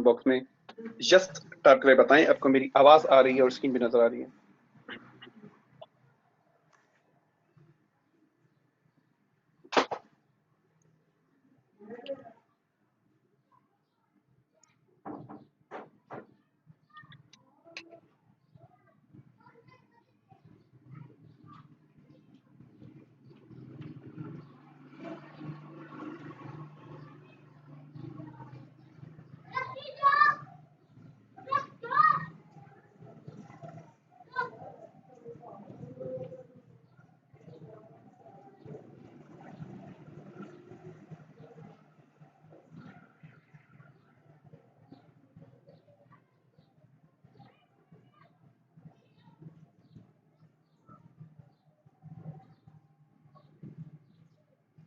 Box में just type करके बताएं आपको मेरी आवाज आ रही है और स्क्रीन भी नजर आ रही है।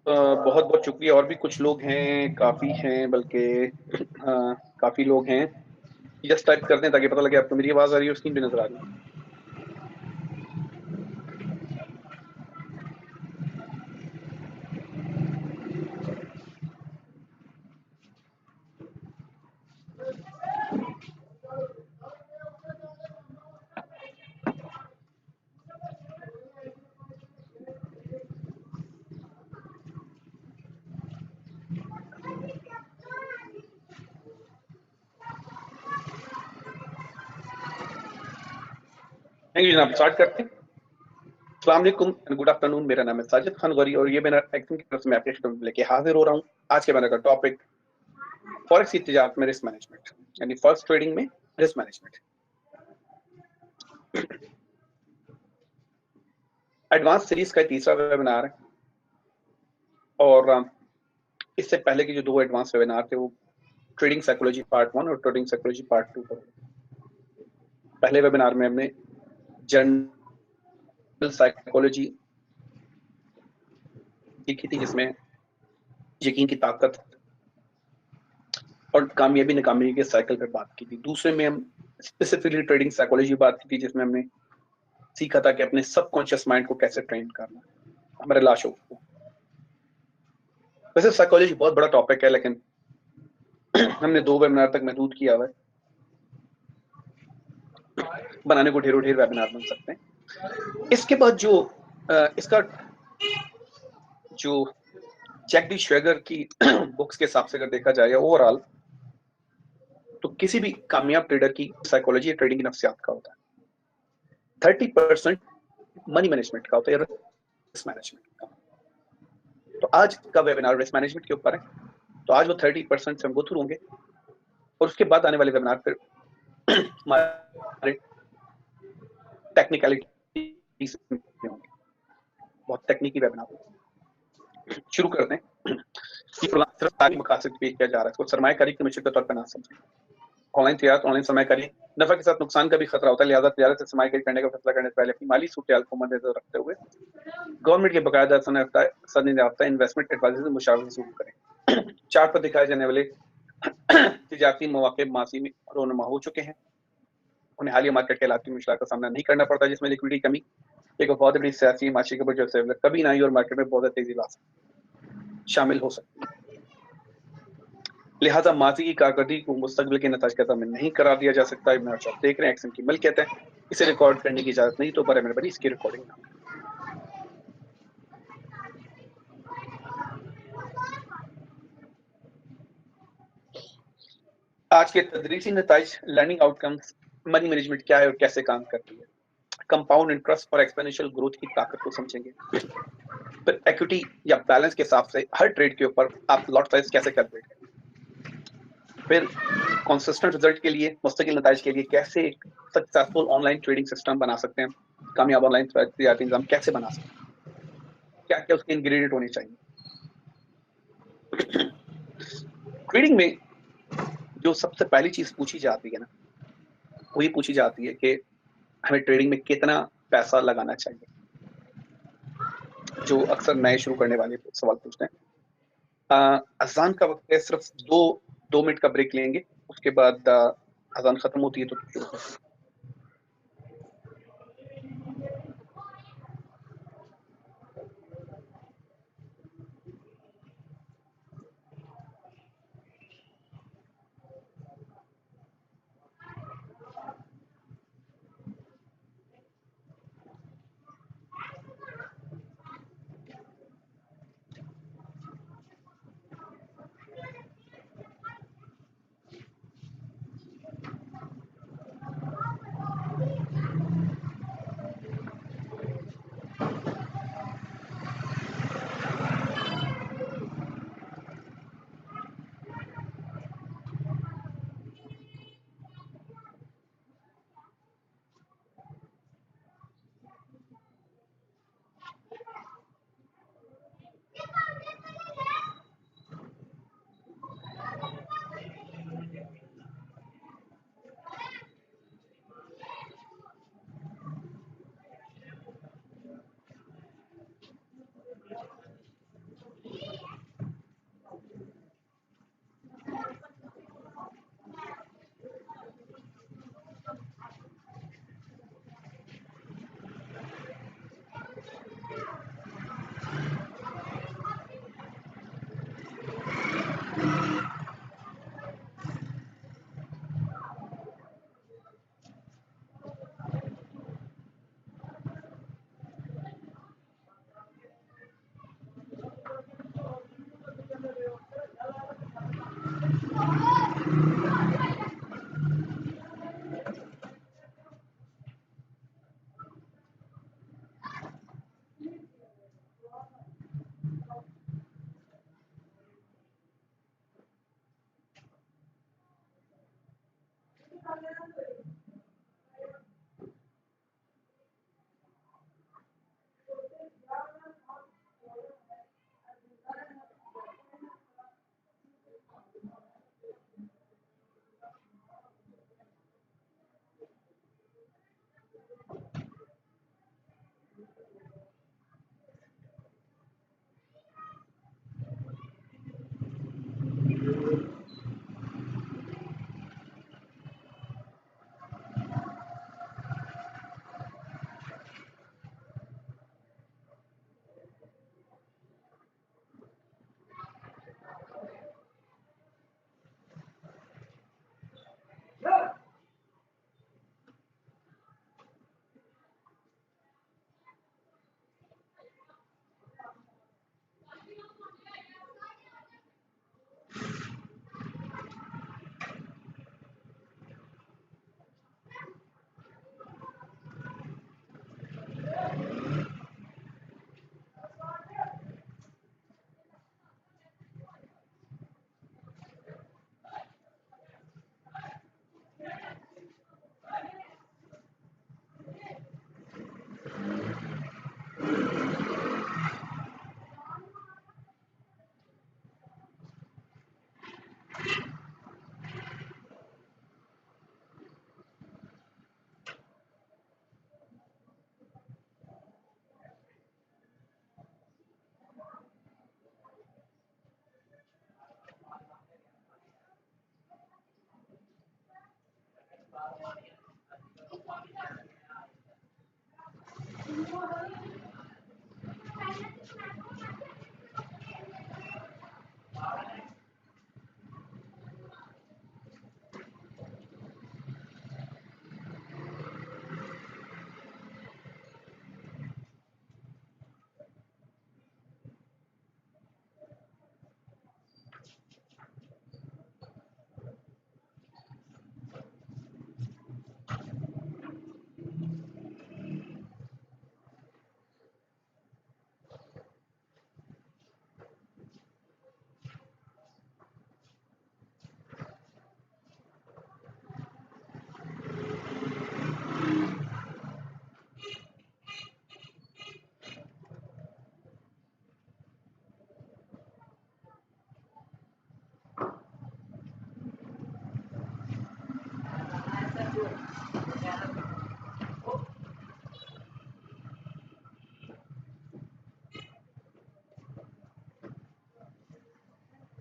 बहुत बहुत शुक्रिया। और भी कुछ लोग हैं, काफी हैं बल्कि काफी लोग हैं। जस्ट टाइप कर दें ताकि पता लगे आपको मेरी आवाज आ रही है और स्क्रीन भी नजर आ रही है। थैंक यू जनाब, स्टार्ट करते हैं। अस्सलाम वालेकुम एंड गुड आफ्टरनून। मेरा नाम है साजिद खान गौरी और ये मेरा एक्टिंग की तरफ से मैं आपके खिदमत में लेके हाजिर हो रहा हूँ। आज के मेरा का टॉपिक फॉरेक्स की तिजारत में रिस्क मैनेजमेंट, यानी फॉरेक्स ट्रेडिंग में रिस्क मैनेजमेंट। एडवांस सीरीज का तीसरा वेबिनार है और इससे पहले के जो 2 एडवांस वेबिनार थे वो ट्रेडिंग साइकोलॉजी पार्ट 1 और ट्रेडिंग साइकोलॉजी पार्ट 2 पर। पहले वेबिनार में हमने जनरल साइकोलॉजी सीखी थी जिसमें यकीन की ताकत और कामयाबी नाकामयाबी के साइकिल पर बात की थी। दूसरे में हम स्पेसिफिकली ट्रेडिंग साइकोलॉजी बात की थी जिसमें हमने सीखा था कि अपने सबकॉन्शियस माइंड को कैसे ट्रेन करना हमारे लाशों को। वैसे साइकोलॉजी बहुत बड़ा टॉपिक है लेकिन हमने 2 वेबिनार तक महदूद किया हुआ है। बनाने को ढेरों ढेर वेबिनार बन सकते हैं। इसके बाद जो इसका जो जैक डी श्वेगर की बुक्स के हिसाब से अगर देखा जाए ओवरऑल तो किसी भी कामयाब ट्रेडर की साइकोलॉजी ट्रेडिंग की नफ्सियात का होता है। 30% मनी मैनेजमेंट का होता है, रिस्क मैनेजमेंट का। तो आज का वेबिनार रिस्क मैनेजमेंट के ऊपर है, तो आज वो 30% से हम गो थ्रू होंगे और उसके बाद आने वाले वेबिनार फिर हमारे टेक्निकलिटी होंगे, बहुत तकनीकी वेबिनार। शुरू करते हैं। ये प्रोग्राम सिर्फ तालीमी मकासद पेश किया जा रहा है, इसको सरमायाकारी की मिशन के तौर पर ना समझें। ऑनलाइन तजारत, ऑनलाइन सरमायाकारी नफा के साथ नुकसान का भी खतरा होता है, लिहाजा तजारत से सरमायाकारी करने का फैसला करने से पहले अपनी माली सूरत को मद्देनजर रखते हुए गवर्नमेंट के बाकायदा सनद इन्वेस्टमेंट एडवाइजर से मुशावरत शुरू करें। चार्ट पर दिखाए जाने वाले तजारती मौके माजी में रोनमा हो चुके हैं, उन्हें हालिया मार्केट के हालात मुश्किल का सामना नहीं करना पड़ता जिसमें लिक्विडिटी कमी एक बहुत बड़ी सियासी माशी के वजह से कभी ना आई और मार्केट में बहुत तेजी ला सकती शामिल हो सकती है। लिहाजा माजी की कारकर्दगी को मुस्तकबिल के नताज का ज़ामिन नहीं करार दिया जा सकता। इब्न अर्शद देख रहे हैं एक्शन की मिल्कियत है, इसे रिकॉर्ड करने की इजाजत नहीं तो बड़े मेहरबानी इसकी रिकॉर्डिंग ना करें। आज के तदरीसी नताइज, लर्निंग आउटकम्स, मनी मैनेजमेंट क्या है और कैसे काम करती है, कंपाउंड इंटरेस्ट और एक्सपोनेंशियल ग्रोथ की ताकत को समझेंगे। फिर इक्विटी या बैलेंस के हिसाब से हर ट्रेड के ऊपर आप लॉट साइज कैसे कैलकुलेट करें। फिर कंसिस्टेंट रिजल्ट के लिए, मुस्तकिल नताइज के लिए कैसे एक सक्सेसफुल ऑनलाइन ट्रेडिंग सिस्टम बना सकते हैं, कामयाब ऑनलाइन तजारती निज़ाम कैसे बना सकते हैं, क्या क्या उसके इंग्रेडिएंट होने चाहिए। ट्रेडिंग में जो सबसे पहली चीज पूछी जाती है ना, वो ये पूछी जाती है कि हमें ट्रेडिंग में कितना पैसा लगाना चाहिए। जो अक्सर नए शुरू करने वाले सवाल पूछते हैं। अजान का वक्त है, सिर्फ 2 मिनट का ब्रेक लेंगे, उसके बाद अजान खत्म होती है तो शुरू करते हैं।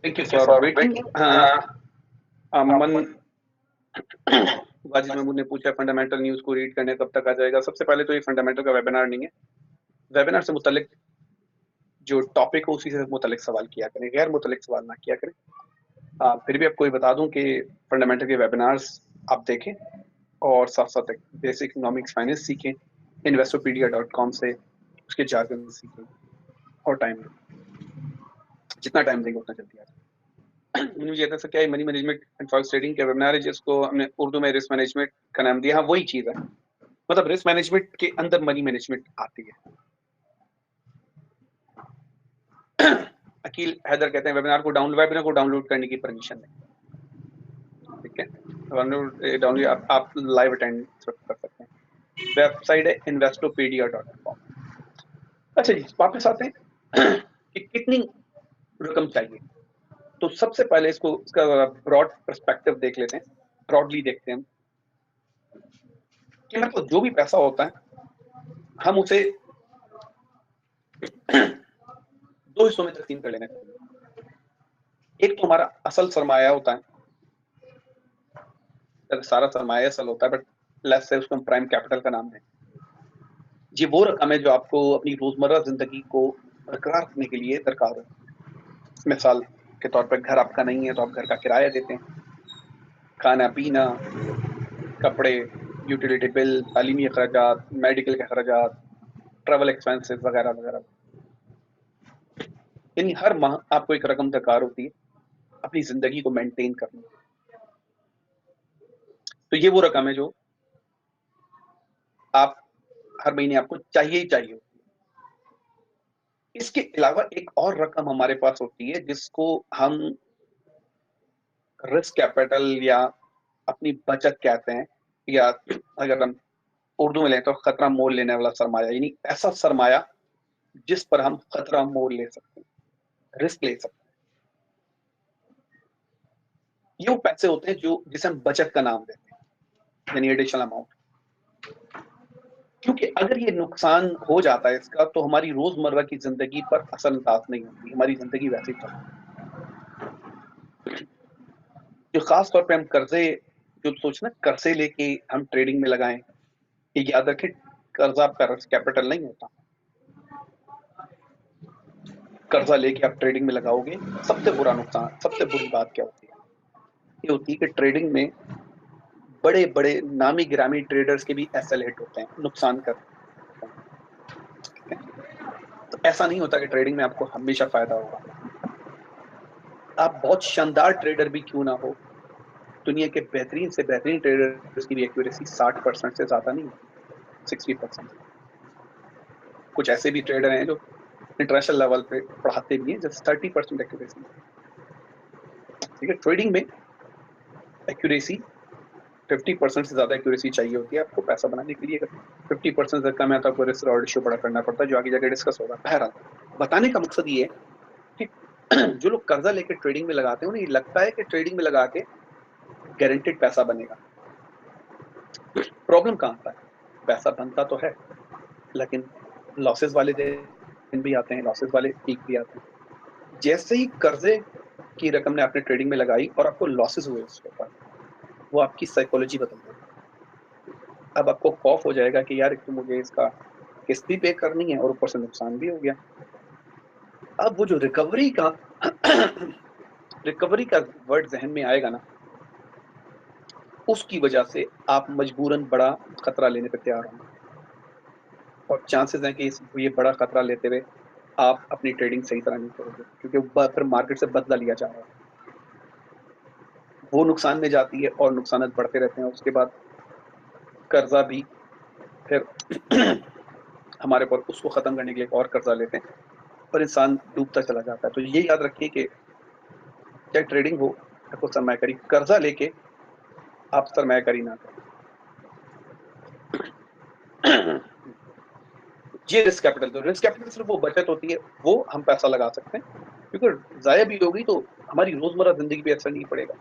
Thank you for waiting. अमन वाजिद महमूद ने पूछा फंडामेंटल न्यूज को रीड करने कब तक आ जाएगा। सबसे पहले तो ये फंडामेंटल का वेबिनार नहीं है। वेबिनार से मुतालिक जो टॉपिक हो उसी से मुतालिक सवाल किया करें, गैर मुतालिक सवाल ना किया करें। फिर भी आपको ये बता दूं कि फंडामेंटल के वेबिनार्स आप देखें और साथ साथ बेसिक इकोनॉमिक्स फाइनेंस सीखें investopedia.com से, उसके जार्गन सीखें और टाइम जितना टाइम देंगे उतना जल्दी आ जाए। मुझे कहता सर क्या money management and forex trading का वेबिनार है जिसको हमने उर्दू में रिस्क मैनेजमेंट का नाम दिया। हाँ वही चीज़ है, मतलब रिस्क मैनेजमेंट के अंदर मनी मैनेजमेंट आती है। अकील हैदर कहते हैं वेबिनार को डाउनलोड करने की परमिशन दें। ठीक है, डाउनलोड आप लाइव अटेंड कर सकते हैं। वेबसाइट है investopedia.com। अच्छा जी, वापस आते हैं कि कितनी रकम चाहिए। तो सबसे पहले इसका ब्रॉड पर्सपेक्टिव देख लेते हैं, ब्रॉडली देखते हैं कि मतलब जो भी पैसा होता है हम उसे दो हिस्सों में तकसीम कर लेना चाहिए। एक तो हमारा असल सरमाया होता है, सारा सरमाया असल होता है, बट लेस से उसको हम प्राइम कैपिटल का नाम दें। ये वो रकम है जो आपको अपनी रोजमर्रा जिंदगी को बरकरार रखने के लिए दरकार हो। मिसाल के तौर पर घर आपका नहीं है तो आप घर का किराया देते हैं, खाना पीना, कपड़े, यूटिलिटी बिल, तालीमी अखराजात, मेडिकल के अखराजात, ट्रैवल एक्सपेंसेस वगैरह वगैरह। यानी हर माह आपको एक रकम दरकार होती है अपनी जिंदगी को मेंटेन करने। तो ये वो रकम है जो आप हर महीने आपको चाहिए ही चाहिए। इसके अलावा एक और रकम हमारे पास होती है जिसको हम रिस्क कैपिटल या अपनी बचत कहते हैं, या अगर हम उर्दू में लें तो खतरा मोल लेने वाला सरमाया, यानी ऐसा सरमाया जिस पर हम खतरा मोल ले सकते हैं, रिस्क ले सकते हैं। ये वो पैसे होते हैं जो जिसे हम बचत का नाम देते हैं, यानी एडिशनल अमाउंट। क्योंकि अगर ये नुकसान हो जाता है इसका, तो हमारी रोजमर्रा की जिंदगी पर असरअंदाज नहीं होती, हमारी जिंदगी वैसे ही चलती है। जो खास तौर पे हम कर्जे, जो सोचना कर्जे लेके हम ट्रेडिंग में लगाएं, ये याद रखें, कर्जा आपका कैपिटल नहीं होता। कर्जा लेके आप ट्रेडिंग में लगाओगे, सबसे बुरा नुकसान, सबसे बुरी बात क्या होती है? ये होती है कि ट्रेडिंग में बड़े बड़े नामी गिरामी ट्रेडर्स के भी एसएल हिट होते हैं, नुकसान करते हैं। ठीक है? तो ऐसा नहीं होता कि ट्रेडिंग में आपको हमेशा फायदा होगा। आप बहुत शानदार ट्रेडर भी क्यों ना हो, दुनिया के बेहतरीन से बेहतरीन ट्रेडर्स की भी एक्यूरेसी 60% से ज्यादा नहीं होती, 60%। कुछ ऐसे भी ट्रेडर हैं जो इंटरनेशनल लेवल पे पढ़ाते भी हैं, जस्ट 30% एक्यूरेसी। ठीक है, ट्रेडिंग में एक्यूरेसी 50% से ज्यादा एक्यूरेसी चाहिए होती है आपको पैसा बनाने के लिए। अगर 50% से कम है तो आपको रिस्क रिवॉर्ड रेशियो बड़ा करना पड़ता है, जो आगे जाके डिस्कस होगा। बहरहाल, बताने का मकसद ये है कि जो लोग कर्जा लेकर ट्रेडिंग में लगाते हैं, उन्हें लगता है कि ट्रेडिंग में लगा के गारंटेड पैसा बनेगा। प्रॉब्लम कहाँ आता है? पैसा बनता तो है, लेकिन लॉसेस वाले दिन भी आते हैं, लॉसेस वाले पीक भी आते हैं। जैसे ही कर्जे की रकम ने आपने ट्रेडिंग में लगाई और आपको लॉसेस हुए उसके ऊपर, वो आपकी साइकोलॉजी बदल देगा। अब आपको खौफ हो जाएगा कि यार, एक तो मुझे इसका किस्त भी पे करनी है और ऊपर से नुकसान भी हो गया। अब वो जो रिकवरी का रिकवरी का वर्ड जहन में आएगा ना, उसकी वजह से आप मजबूरन बड़ा खतरा लेने पर तैयार होंगे, और चांसेस हैं कि ये बड़ा खतरा लेते हुए आप अपनी ट्रेडिंग सही तरह नहीं करोगे, क्योंकि फिर मार्केट से बदला लिया जा रहा है। वो नुकसान में जाती है और नुकसान बढ़ते रहते हैं। उसके बाद कर्जा भी फिर हमारे पर उसको खत्म करने के लिए और कर्जा लेते हैं, और इंसान डूबता चला जाता है। तो ये याद रखिए कि चाहे ट्रेडिंग हो या कुछ सरमायाकारी, कर्जा लेके आप सरमायाकारी ना करें। ये रिस्क कैपिटल, तो रिस्क कैपिटल सिर्फ वो बचत होती है, वो हम पैसा लगा सकते हैं, क्योंकि जाया भी होगी तो हमारी रोजमर्रा जिंदगी पे असर नहीं पड़ेगा।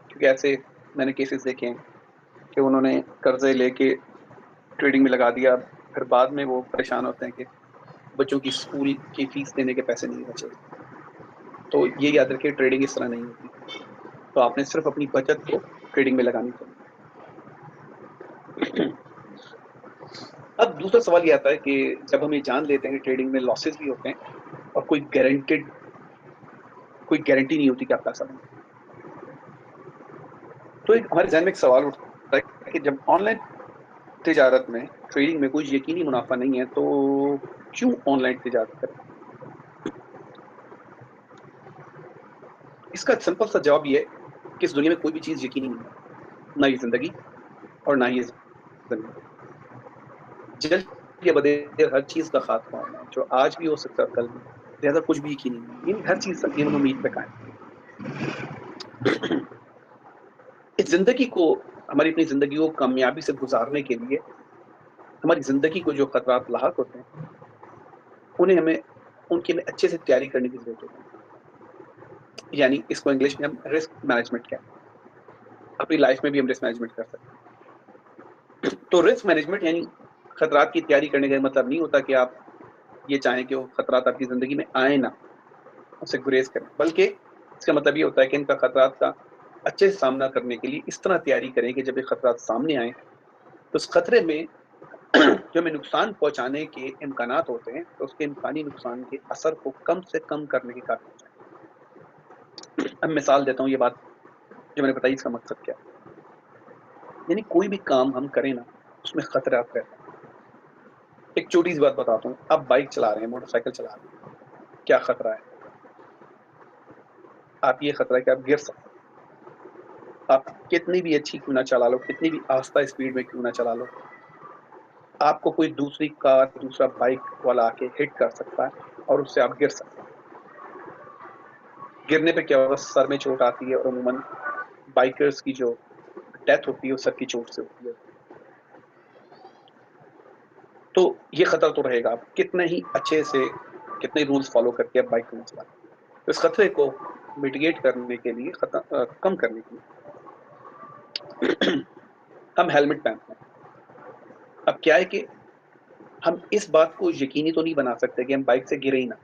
क्योंकि ऐसे मैंने केसेस देखे हैं कि उन्होंने कर्जे लेके ट्रेडिंग में लगा दिया, फिर बाद में वो परेशान होते हैं कि बच्चों की स्कूल की फीस देने के पैसे नहीं बचे। तो ये याद रखिए, ट्रेडिंग इस तरह नहीं होती। तो आपने सिर्फ अपनी बचत को ट्रेडिंग में लगानी चाहिए। अब दूसरा सवाल ये आता है कि जब हम ये जान लेते हैं कि ट्रेडिंग में लॉसेस भी होते हैं और कोई गारंटी नहीं होती कि आप पैसा बने, तो एक हमारे जहन में एक सवाल उठता है कि जब ऑनलाइन तिजारत में, ट्रेडिंग में कोई यकीनी मुनाफा नहीं है, तो क्यों ऑनलाइन तिजारत करें? इसका सिंपल सा जवाब ये है कि इस दुनिया में कोई भी चीज यकीनी नहीं है, ना ये जिंदगी और ना ये जमीन। जल्द या बदेर हर चीज का खात्मा होना है, जो आज भी हो सकता है कल भी। लिहाजा कुछ भी यकीनी नहीं है, यानी हर चीज तकरीबन उम्मीद पे कायम। इस जिंदगी को, हमारी अपनी जिंदगी को कामयाबी से गुजारने के लिए हमारी जिंदगी को जो खतरात लाहक होते हैं, उन्हें हमें उनकी हमें अच्छे से तैयारी करने की जरूरत होती है। यानी इसको इंग्लिश में हम रिस्क मैनेजमेंट कहते हैं। अपनी लाइफ में भी हम रिस्क मैनेजमेंट कर सकते हैं। तो रिस्क मैनेजमेंट यानी खतरात की तैयारी करने का मतलब नहीं होता कि आप ये चाहें कि वो खतरात आपकी जिंदगी में आए ना, उससे गुरेज करें, बल्कि इसका मतलब ये होता है कि इनका खतरात का अच्छे से सामना करने के लिए इस तरह तैयारी करें कि जब ये खतरात सामने आए, तो उस खतरे में जो हमें नुकसान पहुंचाने के इम्कानात होते हैं, तो उसके इम्कानी नुकसान के असर को कम से कम करने के काबिल हो जाए। अब मिसाल देता हूँ, ये बात जो मैंने बताई इसका मकसद क्या है। यानी कोई भी काम हम करें ना, उसमें खतरात रहते हैं। एक छोटी सी बात बताता हूँ, आप बाइक चला रहे हैं, मोटरसाइकिल चला रहे हैं, क्या खतरा है? आप ये खतरा है कि आप गिर सकते हैं। आप कितनी भी अच्छी क्यों ना चला लो, कितनी भी आस्था स्पीड में क्यों ना चला लो, आपको कोई दूसरी कार, दूसरा बाइक वाला आके हिट कर सकता है और उससे आप गिर सकते हैं। गिरने पे क्या होगा? सर में चोट आती है और अमूमन बाइकर्स की जो डेथ होती है वो सर की चोट से होती है। तो ये खतरा तो रहेगा, आप कितने ही अच्छे से कितने रूल्स फॉलो करके आप बाइक को चलाएं, तो इस खतरे को मिटिगेट करने के लिए कम करने के लिए हम हेलमेट पहनते हैं। अब क्या है कि हम इस बात को यकीनी तो नहीं बना सकते कि हम बाइक से गिरे ही ना,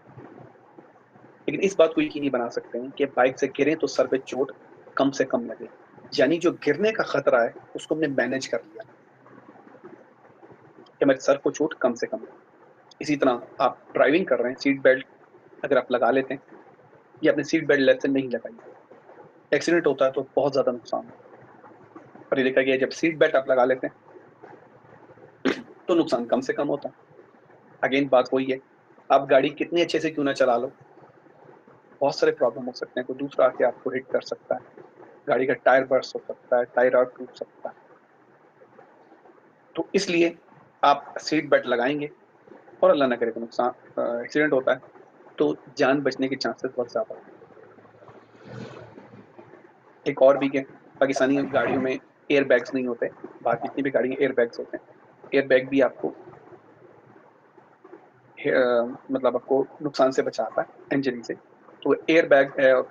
लेकिन इस बात को यकीनी बना सकते हैं कि बाइक से गिरें तो सर पे चोट कम से कम लगे, यानी जो गिरने का खतरा है उसको हमने मैनेज कर लिया कि हमारे सर को चोट कम से कम लगे। इसी तरह आप ड्राइविंग कर रहे हैं, सीट बेल्ट अगर आप लगा लेते हैं या अपने सीट बेल्ट लेते नहीं लगाई, एक्सीडेंट होता है तो बहुत ज्यादा नुकसान होता है। पर ये देखा गया जब सीट बेल्ट आप लगा लेते हैं तो नुकसान कम से कम होता है। अगेन बात वही है, आप गाड़ी कितनी अच्छे से क्यों ना चला लो, बहुत सारे प्रॉब्लम हो सकते हैं, कोई दूसरा आके आपको हिट कर सकता है, गाड़ी का टायर बर्स्ट हो सकता है, टायर आउट टूट सकता है। तो इसलिए आप सीट बेल्ट लगाएंगे और अल्लाह ना करे तो नुकसान एक्सीडेंट होता है तो जान बचने के चांसेस बहुत ज्यादा होते हैं। एक और भी है, पाकिस्तानी गाड़ियों में एयर बैग्स नहीं होते, बाकी जितनी भी गाड़ी एयर बैग्स होते हैं। एयर बैग भी आपको मतलब आपको नुकसान से बचाता है इंजरी से। तो एयर बैग है और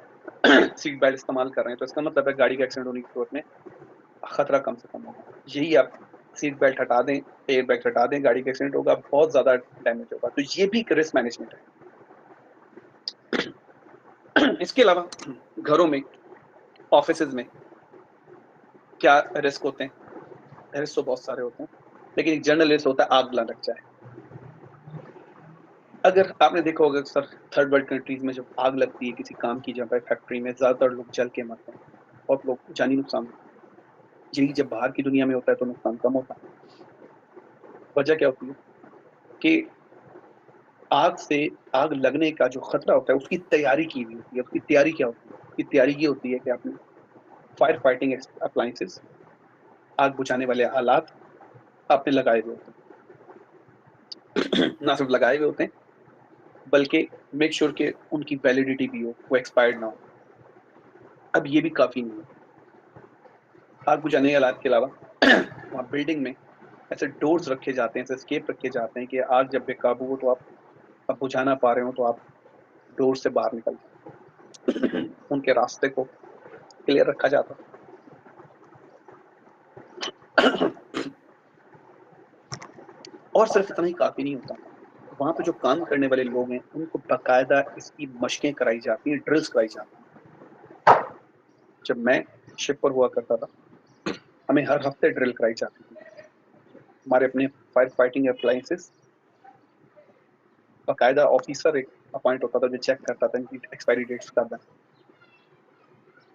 सीट बेल्ट इस्तेमाल कर रहे हैं तो इसका मतलब है गाड़ी का एक्सीडेंट होने की सूरत में खतरा कम से कम होगा। यही आप सीट बेल्ट हटा दें, एयर बैग हटा दें, गाड़ी का एक्सीडेंट होगा, बहुत ज्यादा डैमेज होगा। तो ये भी एक रिस्क मैनेजमेंट है। इसके अलावा घरों में, ऑफिस में क्या रिस्क होते हैं? रिस्क तो बहुत सारे होते हैं, लेकिन एक जनरल रिस्क होता है आग ना लग जाए। अगर आपने देखा होगा सर, थर्ड वर्ल्ड कंट्रीज में जब आग लगती है किसी काम की जगह, फैक्ट्री में, ज्यादातर लोग जल के मरते हैं, बहुत लोग जानी नुकसान होता है। यही जब बाहर की दुनिया में होता है तो नुकसान कम होता है। वजह क्या होती है कि आग से, आग लगने का जो खतरा होता है उसकी तैयारी की हुई होती है। उसकी तैयारी क्या होती है? उसकी तैयारी ये होती है कि आपने फायर फाइटिंग अप्लायंसेस, आग बुझाने वाले आलात आपने लगाए हुए होते हैं। ना सिर्फ लगाए हुए होते हैं बल्कि मेक श्योर कि उनकी वैलिडिटी भी हो, वो एक्सपायर्ड ना हो। अब ये भी काफी नहीं है। आग बुझाने के आलात के अलावा वहाँ बिल्डिंग में ऐसे डोर्स रखे जाते हैं, ऐसे स्केप रखे जाते हैं कि आग जब बेकाबू हो तो आप अब बुझा ना पा रहे हो तो आप डोर से बाहर निकल जाए। उनके रास्ते को क्लियर रखा जाता है। और सिर्फ इतना ही काफी नहीं होता, वहां पे जो काम करने वाले लोग हैं उनको बाकायदा इसकी मशकें कराई जाती हैं, ड्रिल्स कराई जाती हैं। जब मैं शिप पर हुआ करता था हमें हर हफ्ते ड्रिल कराई जाती थी। हमारे अपने फायर फाइटिंग अप्लायंसेस, बाकायदा ऑफिसर एक अपॉइंट होता था जो चेक करता था इनकी एक्सपायरी डेट्स कब है।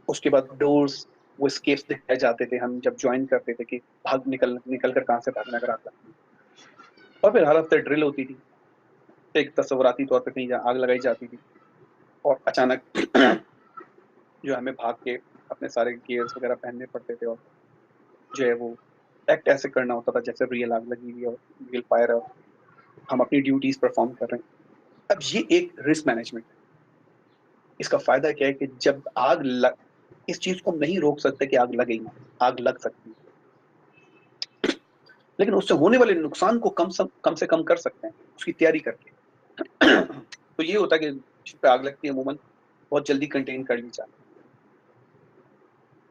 उसके बाद डोर्स, वो स्केप्स दिखाए जाते थे हम जब ज्वाइन करते थे कि भाग निकल निकल कर कहाँ से भागना अगर आग लगती है। और फिर हर हफ्ते ड्रिल होती थी, एक तस्वराती तौर पर कहीं आग लगाई जाती थी और अचानक जो हमें भाग के अपने सारे गियर्स वगैरह पहनने पड़ते थे और जो है वो एक्ट ऐसे करना होता था जैसे रियल आग लगी हुई है और रियल फायर है और हम अपनी ड्यूटीज परफॉर्म कर रहे हैं। अब ये एक रिस्क मैनेजमेंट है। इसका फायदा क्या है कि जब आग लग, इस चीज को हम नहीं रोक सकते कि आग लगे ना, आग लग सकती है, लेकिन उससे होने वाले नुकसान को कम से कम कर सकते हैं उसकी तैयारी करके। तो ये होता है कि जिस पे आग लगती है अमूमन बहुत जल्दी कंटेन कर ली जाती है।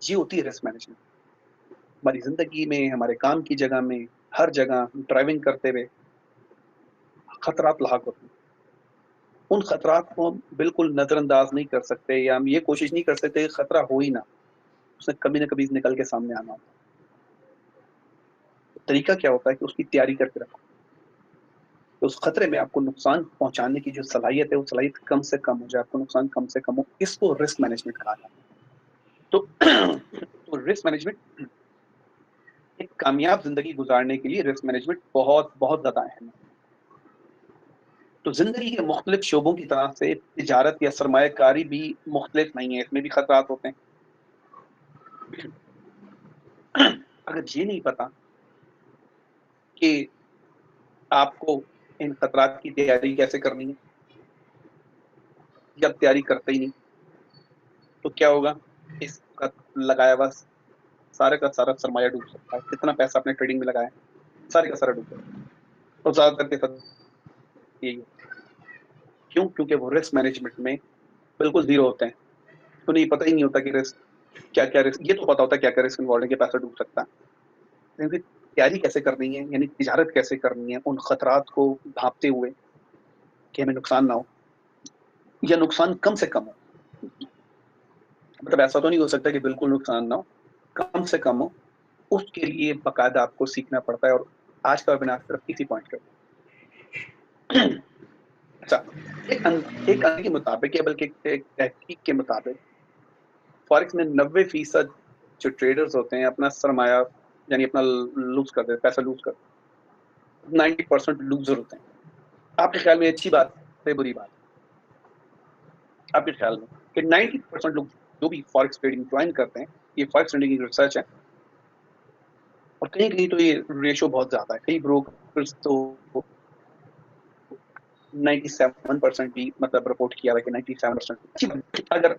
ये होती है रिस्क मैनेजमेंट। हमारी जिंदगी में, हमारे काम की जगह में, हर जगह ड्राइविंग करते हुए खतरात लाक होते हैं। उन खतरात को हम बिल्कुल नजरअंदाज नहीं कर सकते या हम ये कोशिश नहीं कर सकते कि खतरा हो ही ना, उसने कभी ना कभी निकल के सामने आना होता है। तो तरीका क्या होता है कि उसकी तैयारी करके रखो, तो उस खतरे में आपको नुकसान पहुंचाने की जो सलाहियत है वो सलाहियत कम से कम हो जाए, आपको नुकसान कम से कम हो। इसको रिस्क मैनेजमेंट कहा जाता है। तो रिस्क मैनेजमेंट, एक कामयाब जिंदगी गुजारने के लिए रिस्क मैनेजमेंट बहुत बहुत ज्यादा अहम है। तो जिंदगी के मुख्तलिफ शोबों की तरह से तिजारत या सरमायाकारी भी मुख्तलिफ नहीं है, इसमें भी खतरात होते हैं। अगर ये नहीं पता कि आपको इन खतरात की तैयारी कैसे करनी है, या तैयारी करते ही नहीं, तो क्या होगा? इस आपका लगाया हुआ सारे का सारा सरमाया डूब सकता है। जितना पैसा आपने ट्रेडिंग में लगाया सारे का सारा डूब सकता है। और ज्यादातर के साथ यही है। क्यों? क्योंकि वो रिस्क मैनेजमेंट में बिल्कुल जीरो होते हैं। उन्हें पता ही नहीं होता कि रिस्क क्या क्या रिस्क, ये तो पता होता है क्या क्या रिस्क इन्वॉल्व है कि पैसा डूब सकता है, लेकिन फिर तैयारी कैसे करनी है, यानी तिजारत कैसे करनी है उन खतरात को भांपते हुए कि हमें नुकसान ना हो या नुकसान कम से कम हो। मतलब ऐसा तो नहीं हो सकता कि बिल्कुल नुकसान ना हो, कम से कम हो। उसके लिए बाकायदा आपको सीखना पड़ता है। और आज का वेबिनार सिर्फ इसी पॉइंट पे। अच्छा, एक अंक के मुताबिक या बल्कि एक तहकीक के मुताबिक फॉरेक्स में 90% जो ट्रेडर्स होते हैं अपना सरमाया यानी अपना लूज कर देते, पैसा लूज कर 90% लूजर होते हैं। आपके ख्याल में अच्छी बात है बुरी बात? आपके ख्याल में कि 90% लोग जो भी फॉरेक्स ट्रेडिंग ज्वाइन करते हैं, ये फॉरेक्स ट्रेडिंग की रिसर्च है, और कहीं कहीं तो ये रेशो बहुत ज्यादा है। कई ब्रोकर्स तो 97% भी मतलब रिपोर्ट किया है कि 97% अच्छी बात है। अगर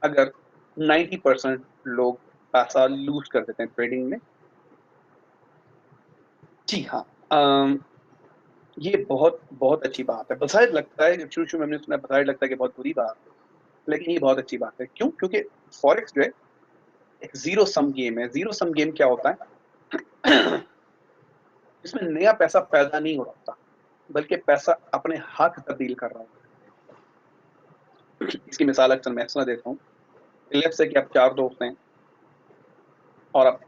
अगर 90% लोग पैसा लूज कर देते हैं ट्रेडिंग में, जी हाँ, ये बहुत बहुत अच्छी बात है। बज़ाहिर लगता है, शुरू शुरू में हमने सुना, बज़ाहिर लगता है कि बहुत बुरी बात है, लेकिन ये बहुत अच्छी बात है। क्यों? क्योंकि फॉरेक्स जो है एक जीरो सम गेम है। जीरो सम गेम क्या होता है? इसमें नया पैसा पैदा नहीं हो रहा होता, बल्कि पैसा अपने हाथ तब्दील कर रहा होता है। इसकी मिसाल अक्सर मैं सुना देता हूँ। लेट्स से कि आप 4 दोस्त हैं और आप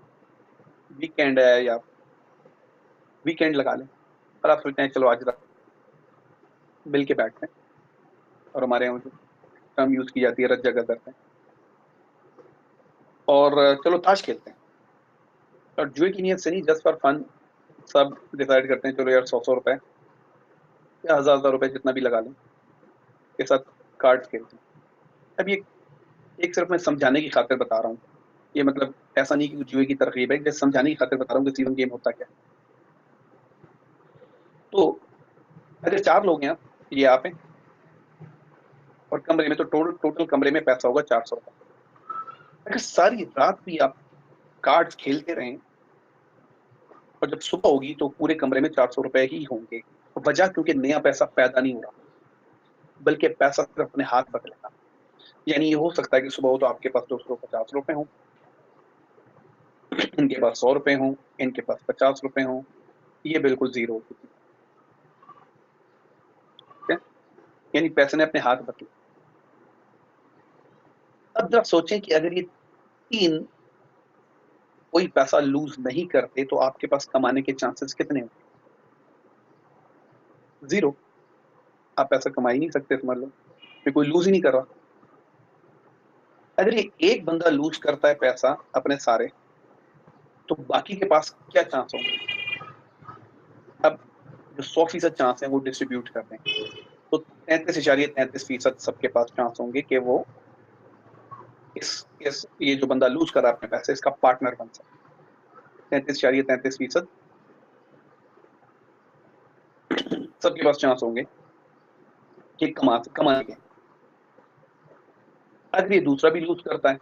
वीकेंड है या वीकेंड लगा लें, और आप सोचते हैं चलो आज रात मिल के बैठते हैं, और हमारे यहाँ जो टर्म यूज की जाती है रत जगह करते हैं, और चलो ताश खेलते हैं। और जुए की नीयत से नहीं, जस्ट फॉर फन सब डिसाइड करते हैं चलो यार 100 100 रुपए या 1000 1000 रुपए जितना भी लगा लें, के साथ कार्ड्स खेलते हैं। अब ये एक सिर्फ मैं समझाने की खातिर बता रहा हूँ, ये मतलब ऐसा नहीं कि जुए की तरकीब है, जस्ट समझाने की खातिर बता रहा हूँ कि जीवन गेम होता क्या है। तो अगर 4 लोग हैं, ये आप हैं, और कमरे में तो टोटल टोटल कमरे में पैसा होगा 400 रुपए। अगर सारी रात भी आप कार्ड्स खेलते रहें और जब सुबह होगी तो पूरे कमरे में 400 रुपए ही होंगे। वजह क्योंकि नया पैसा पैदा नहीं हो रहा, बल्कि पैसा सिर्फ अपने हाथ बदलेगा। यानी ये हो सकता है कि सुबह हो तो आपके पास 250 रुपए हों, इनके पास 100 रुपए हों, इनके पास 50 रुपए हों, ये बिल्कुल जीरो हो चुकी है। यानी पैसे ने अपने हाथ बदले। अब जरा सोचें कि अगर ये तीन कोई पैसा लूज नहीं करते तो आपके पास कमाने के चांसेस कितने होंगे? जीरो। आप पैसा कमा ही नहीं सकते, समझ लो, फिर कोई लूज ही नहीं कर रहा। अगर ये एक बंदा लूज करता है पैसा अपने सारे, तो बाकी के पास क्या चांस होंगे? अब जो 100% चांस है वो डिस्ट्रीब्यूट कर दें, तो 33.33% सबके पास चांस होंगे कि वो इस ये जो बंदा लूज कर रहा है अपने पैसे, इसका पार्टनर बन सकता है। 33.33% सबके पास चांस होंगे कि कमाने के। अगर ये दूसरा भी लूज करता है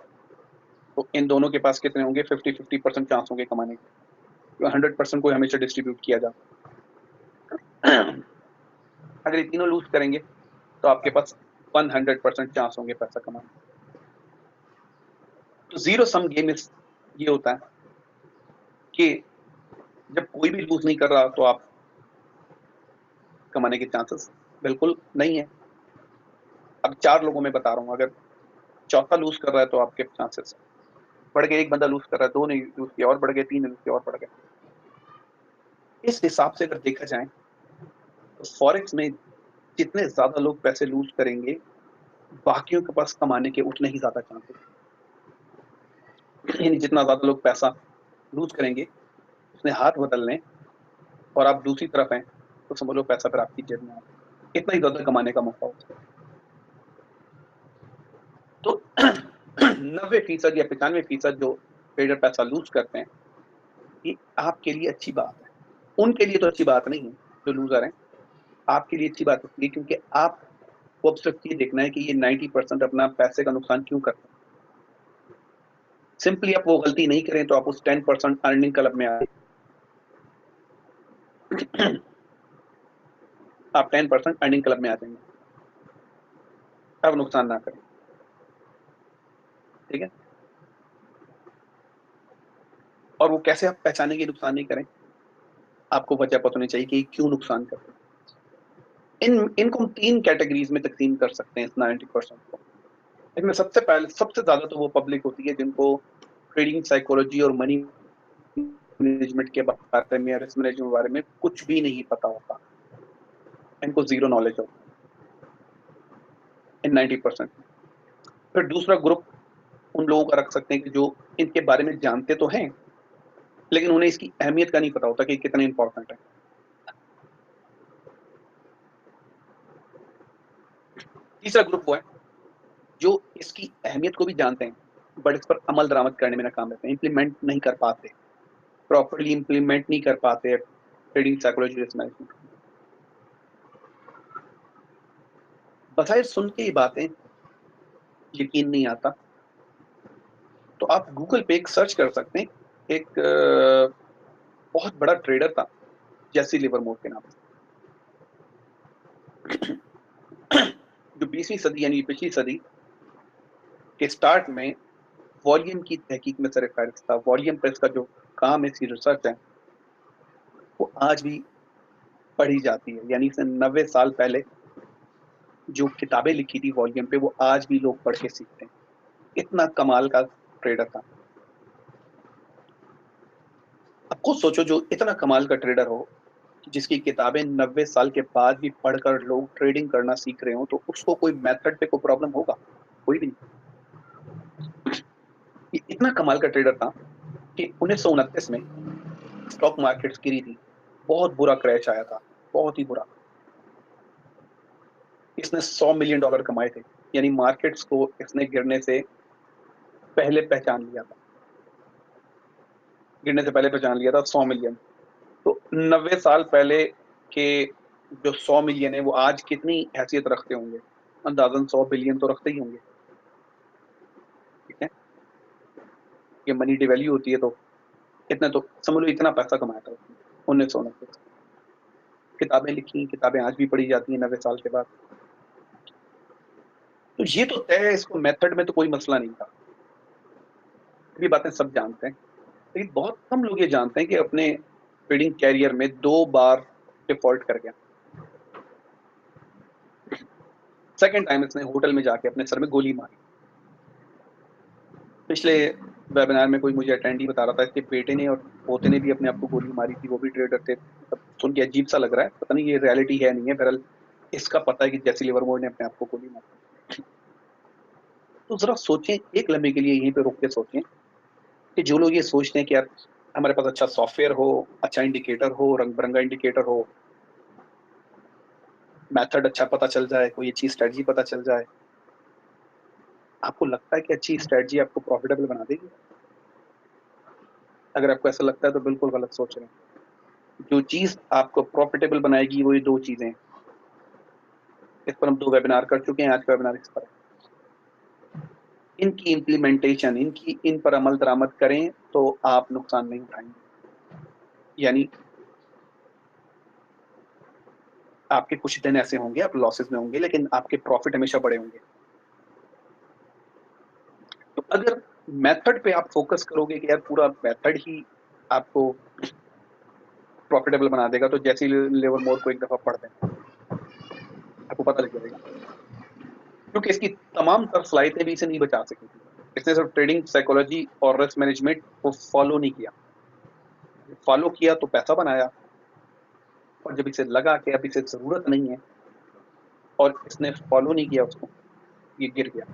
तो इन दोनों के पास कितने होंगे? 50-50% चांस होंगे कमाने के। 100% को हमेशा डिस्ट्रीब्यूट किया जाता है। अगर ये तीनों लूज करेंगे तो आपके पास 100% चांस होंगे पैसा कमाने। तो जीरो सम गेम इस ये होता है कि जब कोई भी लूज नहीं कर रहा तो आप कमाने के चांसेस बिल्कुल नहीं है। अब 4 लोगों में बता रहा हूँ, अगर चौथा लूज कर रहा है तो आपके चांसेस बढ़ गए। एक बंदा लूज कर रहा है, 2 ने लूज किया और बढ़ गए, 3 ने लूज किया और बढ़ गए। इस हिसाब से अगर देखा जाए तो फॉरेक्स में जितने ज्यादा लोग पैसे लूज करेंगे, बाकियों के पास कमाने के उतने ही ज्यादा चांसेस। यानी जितना ज्यादा लोग पैसा लूज करेंगे उसने हाथ बदलने, और आप दूसरी तरफ हैं, तो समझ लो पैसा फिर आपकी जेब में आ गया। इतना ही ज्यादा कमाने का मौका होता है। तो 90% या 95% जो ट्रेडर पैसा लूज करते हैं, ये आपके लिए अच्छी बात है। उनके लिए तो अच्छी बात नहीं है जो लूजर हैं। आपके लिए अच्छी बात इसलिए क्योंकि आपको अब सिर्फ ये देखना है कि ये 90% अपना पैसे का नुकसान क्यों करते हैं। सिंपली आप वो गलती नहीं करें तो आप उस 10% अर्निंग क्लब में आए। आप 10% अर्निंग क्लब में आ जाएंगे। अब नुकसान ना करें, ठीक है। और वो कैसे आप पहचानेंगे नुकसान नहीं करें? आपको वजह पता होनी चाहिए कि क्यों नुकसान करते हैं। इनको हम 3 कैटेगरीज में तकसीम कर सकते हैं इस 90% को। इसमें सबसे पहले सबसे ज्यादा तो वो पब्लिक होती है जिनको ट्रेडिंग साइकोलॉजी और मनी मैनेजमेंट के बारे में या रिस्क मैनेजमेंट के बारे में कुछ भी नहीं पता होता। इनको जीरो नॉलेज होता है इन 90%। फिर दूसरा ग्रुप उन लोगों का रख सकते हैं कि जो इनके बारे में जानते तो हैं लेकिन उन्हें इसकी अहमियत का नहीं पता होता कि कितना इंपॉर्टेंट है। तीसरा ग्रुप वो है जो इसकी अहमियत को भी जानते हैं बट इस पर अमल दरामद करने में नाकाम रहते हैं, इंप्लीमेंट नहीं कर पाते, प्रॉपरली इंप्लीमेंट नहीं कर पाते ट्रेडिंग साइकोलॉजी रिस्क मैनेजमेंट। बजाय सुन के ही बातें यकीन नहीं आता तो आप गूगल पे एक सर्च कर सकते हैं। एक बहुत बड़ा ट्रेडर था जैसी लिवरमोर के नाम से, जो 20वीं सदी यानी पिछली सदी के स्टार्ट में वॉल्यूम की तहकीक में सर फहरिस्त था। वॉल्यूम प्रेस का जो काम है, इसकी रिसर्च है, वो आज भी पढ़ी जाती है। यानी से 90 साल पहले जो किताबें लिखी थी वॉल्यूम पे वो आज भी लोग पढ़ के सीखते हैं। इतना कमाल का ट्रेडर था। अब खुद सोचो जो इतना कमाल का ट्रेडर हो जिसकी किताबें 90 साल के बाद भी पढ़कर लोग ट्रेडिंग करना सीख रहे हो तो उसको कोई मेथड पे कोई प्रॉब्लम होगा? कोई भी नहीं। ये इतना कमाल का ट्रेडर था कि 1929 में स्टॉक मार्केट्स गिरी थी, बहुत बुरा क्रैश आया था, बहुत ही बुरा। इसने $100 मिलियन कमाए थे। यानी मार्केट्स को इसने गिरने से पहले पहचान लिया था। गिरने से पहले पहचान लिया था 100 मिलियन। तो 90 साल पहले के जो 100 मिलियन है वो आज कितनी हैसियत रखते होंगे? अंदाजन 100 बिलियन तो रखते ही होंगे, ठीक है। ये मनी डिवैल्यू होती है तो इतना तो समझ लो, इतना पैसा कमाया था उसने 1990 से। किताबें लिखी, किताबें आज भी पढ़ी जाती हैं 90 साल के बाद। तो ये तो तय है, इसको मेथड में तो कोई मसला नहीं था, ये बातें सब जानते हैं। लेकिन बहुत कम लोग ये जानते हैं कि अपने ट्रेडिंग कैरियर में 2 बार डिफॉल्ट कर गया। सेकंड टाइम इसने होटल में जाके अपने सर में गोली मारी। पिछले वेबिनार में कोई मुझे अटेंडी बता रहा था इसके बेटे ने और पोते ने भी अपने आप को गोली मारी थी, वो भी ट्रेडर थे। मतलब सुन के अजीब सा लग रहा है, पता नहीं ये रियलिटी है नहीं है। बहरहाल इसका पता है कि जैसी लिवरमोर ने अपने आप को गोली मारी। तो जरा सोचें एक लम्हे के लिए, यहीं पे रुक के सोचें कि जो लोग ये सोचते हैं कि यार हमारे पास अच्छा सॉफ्टवेयर हो, अच्छा इंडिकेटर हो, रंग बिरंगा इंडिकेटर हो, मेथड अच्छा पता चल जाए, कोई अच्छी स्ट्रेटजी पता चल जाए, आपको लगता है कि अच्छी स्ट्रेटजी आपको प्रॉफिटेबल बना देगी? अगर आपको ऐसा लगता है तो बिल्कुल गलत सोच रहे हैं। जो चीज आपको प्रॉफिटेबल बनाएगी वो ये 2 चीजें हैं। इस पर हम 2 वेबिनार कर चुके हैं, आज का वेबिनार इस पर है। इनकी इम्प्लीमेंटेशन, इनकी इन पर अमल दरामद करें तो आप नुकसान नहीं उठाएंगे। यानी आपके कुछ दिन ऐसे होंगे आप लॉसेस में होंगे लेकिन आपके प्रॉफिट हमेशा बड़े होंगे। तो अगर मेथड पे आप फोकस करोगे कि यार पूरा मेथड ही आपको प्रॉफिटेबल बना देगा, तो जैसी लेवर मोर को एक दफा पढ़ दें, आपको पता लग जाएगा। क्योंकि इसकी तमाम तर सलाहियतें भी इसे नहीं बचा सकेंगी। इसने सिर्फ ट्रेडिंग साइकोलॉजी और रिस्क मैनेजमेंट को फॉलो नहीं किया। फॉलो किया तो पैसा बनाया, और जब इसे लगा कि अब इसे जरूरत नहीं है और इसने फॉलो नहीं किया उसको, ये गिर गया।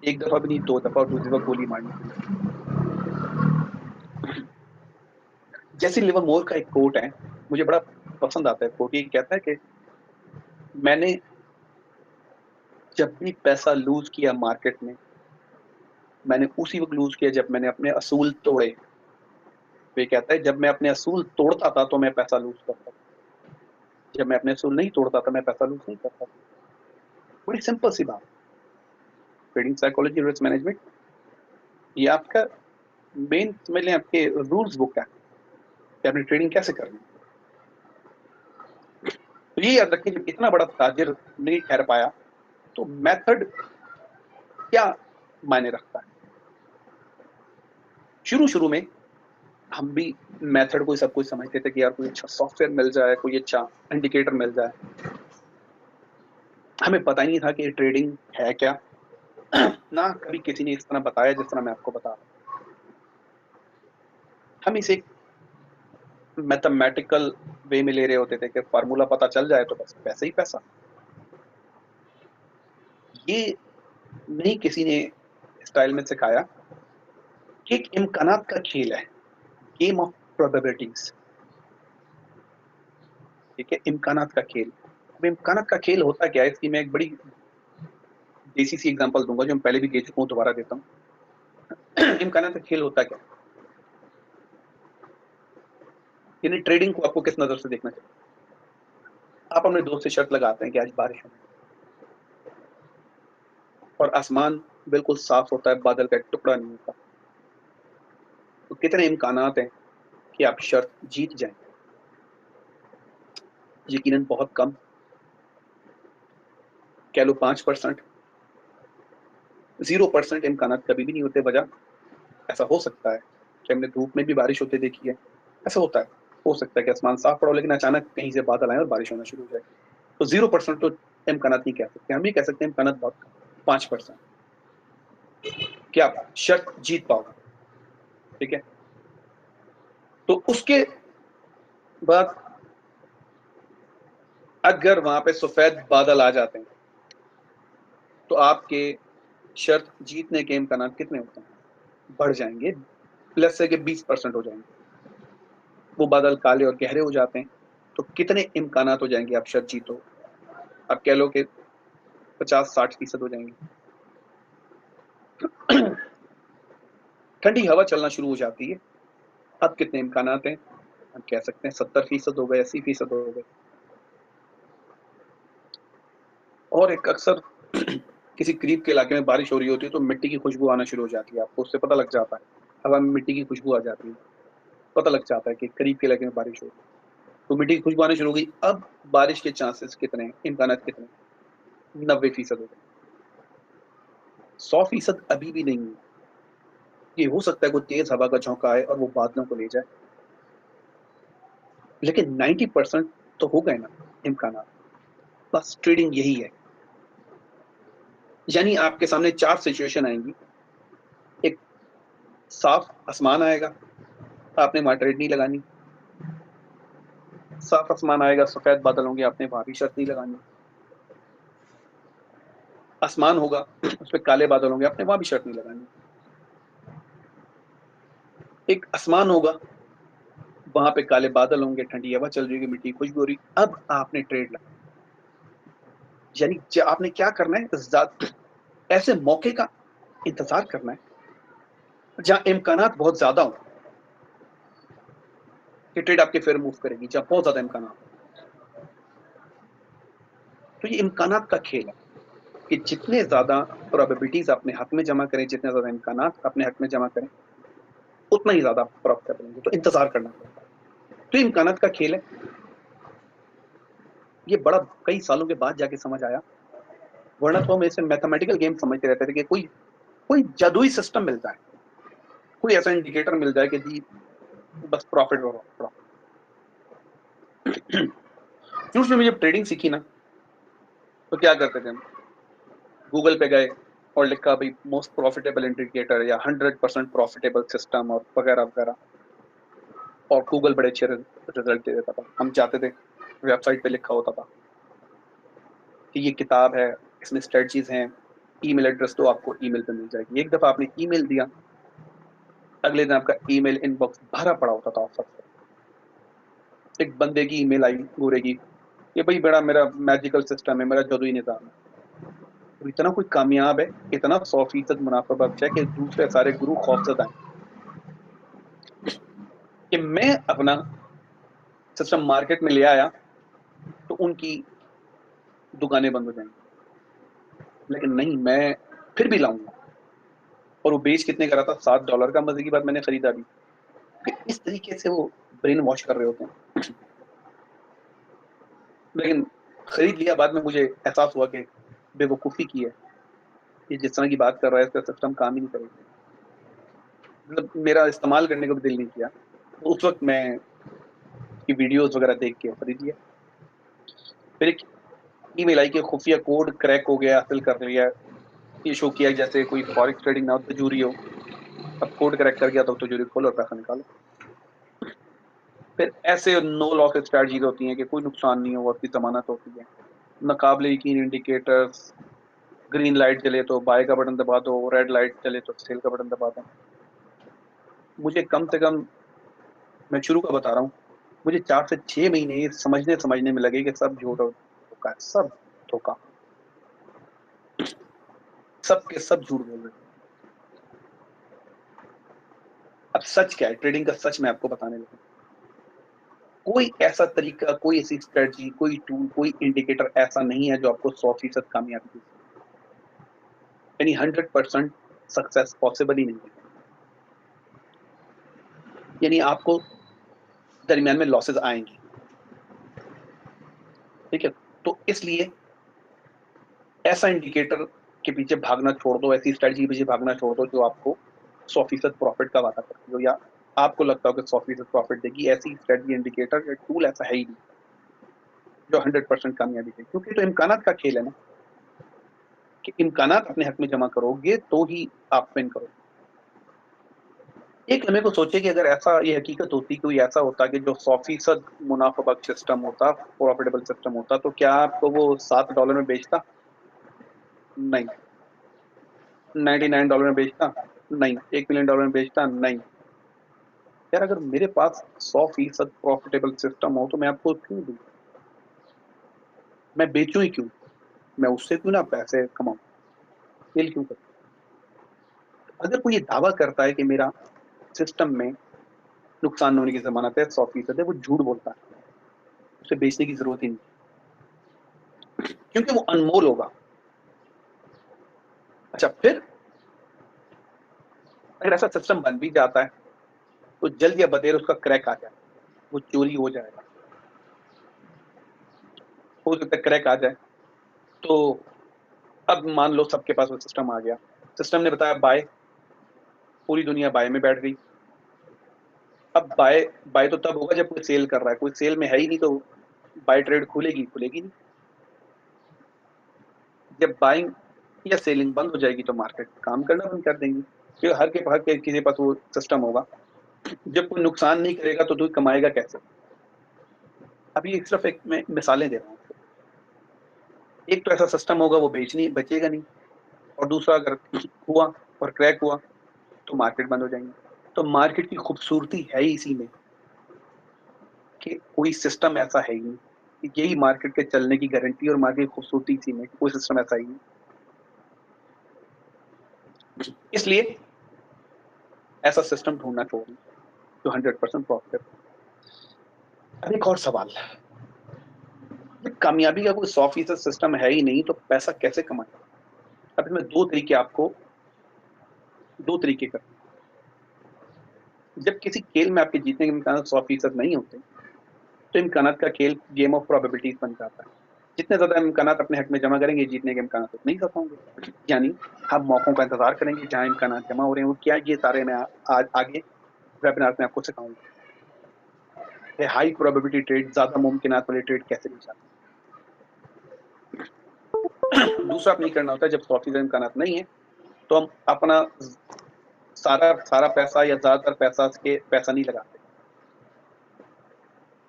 एक दफा भी नहीं, 2 दफा, और दूसरी दफा गोली मारनी शुरू। जैसे लिवर मोर का एक कोट है, मुझे बड़ा पसंद आता है कोट। ये कहता है कि मैंने जब भी पैसा लूज किया मार्केट में, मैंने उसी वक्त लूज किया जब मैंने अपने असूल तोड़े। तो ये कहता है जब मैं अपने असूल तोड़ता था तो मैं पैसा लूज करता था, जब मैं अपने असूल नहीं तोड़ता था मैं पैसा लूज नहीं करता था। बड़ी सिंपल सी बात। ट्रेडिंग साइकोलॉजी, रिस्क मैनेजमेंट, ये आपका मेन समझ लें आपके रूल्स बुक है कि आपने ट्रेडिंग कैसे करनी है। तो ये याद रखिए, जब इतना बड़ा ताजिर नहीं ठहर पाया तो मेथड क्या मायने रखता है। शुरू शुरू में हम भी मेथड को सब कुछ समझते थे कि यार कोई अच्छा सॉफ्टवेयर मिल जाए, कोई अच्छा इंडिकेटर मिल जाए। हमें पता ही नहीं था कि ट्रेडिंग है क्या। ना कभी किसी ने इस तरह बताया जिस तरह मैं आपको बता रहा हूं। हम इसे मैथमेटिकल वे में ले रहे होते थे कि फार्मूला पता चल जाए तो बस पैसा ही पैसा। ये नहीं किसी ने स्टाइल में सिखाया कि एक इम्कानात का खेल है, गेम ऑफ प्रोबेबिलिटीज। ठीक है, इम्कानात का खेल। अब इम्कानात का खेल होता क्या है, इसकी मैं एक बड़ी देसी सी एग्जांपल दूंगा जो मैं पहले भी दे चुका हूं, दोबारा देता हूं। इम्कानात का खेल होता क्या है, यानी ट्रेडिंग को आपको किस नजर से देखना चाहिए। आप अपने दोस्त से शर्त लगाते हैं कि आज बारिश होने और आसमान बिल्कुल साफ होता है, बादल का एक टुकड़ा नहीं होता, तो कितने इम्कानात हैं कि आप शर्त जीत जाएं। यकीनन बहुत कम, कह लो 5%। 0% इम्कानात कभी भी नहीं होते। वजह, ऐसा हो सकता है कि हमने धूप में भी बारिश होते देखी है, ऐसा होता है। हो सकता है कि आसमान साफ पड़ा हो लेकिन अचानक कहीं से बादल आए और बारिश होना शुरू हो जाए। तो 0% तो इम्कानात नहीं कह सकते, हम भी कह सकते हैं इम्कानात बहुत कम, 5% कि आप शर्त जीत पाओगे। ठीक है, तो उसके बाद अगर वहां पे सफेद बादल आ जाते हैं तो आपके शर्त जीतने के इम्कानात कितने होते हैं, बढ़ जाएंगे, प्लस से के 20% हो जाएंगे। वो बादल काले और गहरे हो जाते हैं तो कितने इम्कानात हो जाएंगे आप शर्त जीतो। आप कह लो कि 50-60% हो जाएंगे। ठंडी हवा चलना शुरू हो जाती है, अब कितने इम्कानात हैं, हम कह सकते हैं 70% हो गए, 80% हो गए। और एक अक्सर किसी करीब के इलाके में बारिश हो रही होती है तो मिट्टी की खुशबू आना शुरू हो जाती है, आपको उससे पता लग जाता है। हवा में मिट्टी की खुशबू आ जाती है, पता लग जाता है कि करीब के इलाके में बारिश हो रही है। तो मिट्टी की खुशबू आनी शुरू हो गई, अब बारिश के चांसेस कितने हैं, इम्कानात कितने हैं, 90% हो गए। 100% अभी भी नहीं है। ये हो सकता है कोई तेज हवा का झोंका आए और वो बादलों को ले जाए, लेकिन 90% तो हो गए ना इम्कानात। बस ट्रेडिंग यही है, यानी आपके सामने 4 सिचुएशन आएंगी। एक, साफ आसमान आएगा, आपने वहां ट्रेड नहीं लगानी। साफ आसमान आएगा, सफेद बादल होंगे, आपने वहां भी शर्त नहीं लगानी। आसमान होगा, उस पर काले बादल होंगे, आपने वहां भी शर्त नहीं लगानी। एक आसमान होगा, वहां पे काले बादल होंगे, ठंडी हवा चल रही है, मिट्टी की खुशबू हो रही, अब आपने ट्रेड लगाना। यानी आपने क्या करना है, ऐसे मौके का इंतजार करना है जहां इम्कानात बहुत ज्यादा हो कि ट्रेड आपके फेयर मूव करेगी, जहां बहुत ज्यादा इम्कानात हो। तो ये इम्कानात का खेल है कि जितने ज्यादा प्रोबेबिलिटीज अपने हक में जमा करें, जितने ज्यादा इम्कानात अपने हक में जमा करें, उतना ही ज्यादा प्रॉफिटेबल होंगे। तो इंतजार करना पड़ता है। तो इम्कानात का खेल है। ये बड़ा कई सालों के बाद जाके समझ आया, वरना तो हम इसे मैथमेटिकल गेम समझते रहते थे कि कोई कोई जादुई सिस्टम मिल जाए, कोई ऐसा इंडिकेटर मिल जाए कि जी बस प्रॉफिट हो प्रॉफिट। शुरू में जब ट्रेडिंग सीखी ना तो क्या करते थे हम, गूगल पे गए और लिखा भाई मोस्ट प्रॉफिटेबल इंडिकेटर या 100% प्रॉफिटेबल सिस्टम और वगैरह वगैरह, और गूगल बड़े अच्छे रिजल्ट दे देता था। हम जाते थे, वेबसाइट पे लिखा होता था कि ये किताब है, इसमें स्ट्रेटजीज हैं, ईमेल एड्रेस तो आपको ईमेल पे मिल जाएगी। एक दफा आपने ईमेल दिया, अगले दिन आपका ईमेल इनबॉक्स भरा पड़ा होता था ऑफर से। एक बंदे की ईमेल आई गोरे की, ये भाई बड़ा मेरा मैजिकल सिस्टम है, मेरा जादुई निजाम है। तो इतना कोई कामयाब है, इतना 100% मुनाफा बख्श है कि दूसरे सारे गुरु खौफजदा हैं कि मैं अपना सिस्टम मार्केट में ले आया तो उनकी दुकानें बंद हो जाएंगी। लेकिन नहीं, मैं फिर भी लाऊंगा। और वो बेच कितने का रहा था? $7 का। मजे की बात, मैंने खरीदा भी। फिर इस तरीके से वो ब्रेन वॉश कर रहे होते हैं। लेकिन खरीद लिया, बाद में मुझे एहसास हुआ कि बेवकूफ़ी की है। ये जिस तरह की बात कर रहा है, इसका सिस्टम काम ही नहीं करेगा। मतलब मेरा इस्तेमाल करने को भी दिल नहीं किया। तो उस वक़्त मैं उसकी वीडियोज़ वगैरह देख के खरीद लिया। फिर एक ईमेल आई कि खुफिया कोड क्रैक हो गया, हासिल कर लिया। ये शो किया जैसे कोई फॉरेक्स ट्रेडिंग ना हो, तिजोरी हो। अब कोड क्रैक कर गया तो तिजोरी खोलो और पैसा निकालो। फिर ऐसे नो लॉस स्ट्रैटेजीज़ होती हैं कि कोई नुकसान नहीं हो, आपकी ज़मानत होती है। नाकाबिले यकीन इंडिकेटर्स, ग्रीन लाइट जले तो बाय का बटन दबा दो, रेड लाइट जले तो सेल का बटन दबा दो। मुझे कम से कम, मैं शुरू का बता रहा हूँ, मुझे 4 से 6 महीने ये समझने में लगे कि सब झूठ और धोखा है, सब धोखा, सब के सब झूठ बोल रहे हैं। अब सच क्या है, ट्रेडिंग का सच मैं आपको बताने लगा। कोई ऐसा तरीका, कोई ऐसी स्ट्रेटजी, कोई टूल, कोई इंडिकेटर ऐसा नहीं है जो आपको 100% कामयाबी दे। यानी 100% सक्सेस पॉसिबल ही नहीं है। यानी आपको दरमियान में लॉसेस आएंगे, ठीक है? तो इसलिए ऐसा इंडिकेटर के पीछे भागना छोड़ दो, ऐसी स्ट्रेटजी के पीछे भागना छोड़ दो जो आपको 100% प्रॉफिट का वादा करती हो, या आपको लगता हो कि 100% प्रॉफिट देगी। ऐसी स्ट्रेटजी, इंडिकेटर या टूल ऐसा है ही नहीं जो 100% कामयाबी दे, क्योंकि तो इम्कानात का खेल है ना, कि इम्कानात अपने हक में जमा करोगे तो ही आप विन करोगे। एक लम्हे को सोचिए कि अगर ऐसा ये हकीकत होती, कोई ऐसा होता कि जो 100% मुनाफा बख्श सिस्टम होता, प्रॉफिटेबल सिस्टम होता, तो क्या आपको वो $7 में बेचता? नहीं। $99 में बेचता? नहीं। $1 मिलियन में बेचता? नहीं। यार अगर मेरे पास 100% प्रॉफिटेबल सिस्टम हो तो मैं आपको क्यों दूं? मैं बेचूं ही क्यों? मैं उससे क्यों ना पैसे कमाऊं? सेल क्यों करूं? अगर कोई ये दावा करता है कि मेरा सिस्टम में नुकसान होने की जमानत है, 100% है, वो झूठ बोलता है। उसे बेचने की जरूरत ही नहीं, क्योंकि वो अनमोल होगा। अच्छा, फिर अगर ऐसा सिस्टम बन भी जाता है तो जल्द या बदेर उसका क्रैक आ जाए, वो चोरी हो जाएगा। हो सकता है क्रैक आ जाए, तो अब मान लो सबके पास वो सिस्टम आ गया, सिस्टम ने बताया बाय, पूरी दुनिया बाय में बैठ गई। अब बाय बाय तो तब होगा जब कोई सेल कर रहा है, कोई सेल में है ही नहीं, तो बाय ट्रेड खुलेगी खुलेगी नहीं। जब बाइंग या सेलिंग बंद हो जाएगी तो मार्केट काम करना बंद कर देंगी, क्योंकि हर के किसी के पास वो सिस्टम होगा। जब कोई नुकसान नहीं करेगा तो कोई कमाएगा कैसे? अभी एक सिर्फ एक मैं मिसालें दे रहा हूँ। एक तो ऐसा सिस्टम होगा, वो बेचनी बचेगा नहीं, और दूसरा अगर हुआ और क्रैक हुआ तो मार्केट बंद हो जाएंगे। तो मार्केट की खूबसूरती है ही इसी में कि कोई सिस्टम ऐसा है ही नहीं। यही मार्केट के चलने की गारंटी और मार्केट की खूबसूरती इसी में कि कोई सिस्टम ऐसा ही नहीं। इसलिए ऐसा सिस्टम ढूंढना चाहिए जो 100% प्रॉफिट। अब एक और सवाल, जब कामयाबी का कोई 100% सिस्टम है ही नहीं तो पैसा कैसे कमाए? अब इसमें दो तरीके करते हैं। जब किसी खेल में आपके जीतने के इम्कान 100% नहीं होते तो इम्कानात का खेल गेम ऑफ प्रोबेबिलिटीज बन जाता है। जितने ज्यादा इम्कानात अपने हक में जमा करेंगे, जीतने के इम्कान उतने ही ज्यादा होंगे। यानी हम मौकों का इंतजार करेंगे, जहां इम्कानात जमा हो रहे हैं वो क्या, ये सारे मैं आज आगे वेबिनार में आपको सिखाऊंगा कि हाई प्रोबेबिलिटी ट्रेड, ज्यादा मुमकिनात वाले ट्रेड कैसे ली जाती है। दूसरा आप नहीं करना होता है, जब 100% इम्कानात नहीं है तो हम अपना सारा सारा पैसा या ज्यादातर पैसा नहीं लगाते।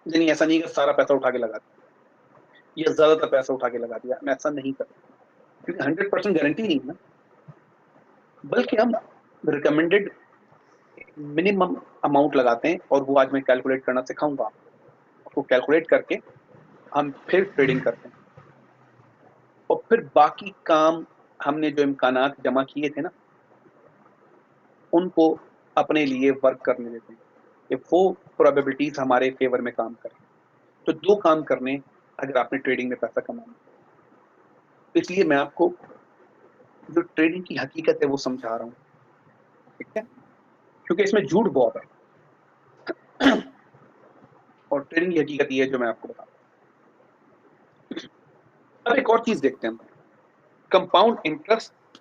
यानी ऐसा नहीं कि सारा पैसा उठा के लगा दिया या ज्यादातर पैसा उठा के लगा दिया, हम ऐसा नहीं करते, क्योंकि 100% गारंटी नहीं है ना। बल्कि हम रिकमेंडेड मिनिमम अमाउंट लगाते हैं, और वो आज मैं कैलकुलेट करना सिखाऊंगा आपको। कैलकुलेट करके हम फिर ट्रेडिंग करते हैं, और फिर बाकी काम हमने जो इम्कानात जमा किए थे ना, उनको अपने लिए वर्क करने देते हैं कि वो प्रोबेबिलिटीज हमारे फेवर में काम करें। तो दो काम करने अगर आपने ट्रेडिंग में पैसा कमाना। तो इसलिए मैं आपको जो ट्रेडिंग की हकीकत है वो समझा रहा हूँ। ठीक है, क्योंकि इसमें झूठ बहुत है और ट्रेडिंग की हकीकत ये है जो मैं आपको बताऊं। अब एक और चीज देखते हैं, कंपाउंड इंटरेस्ट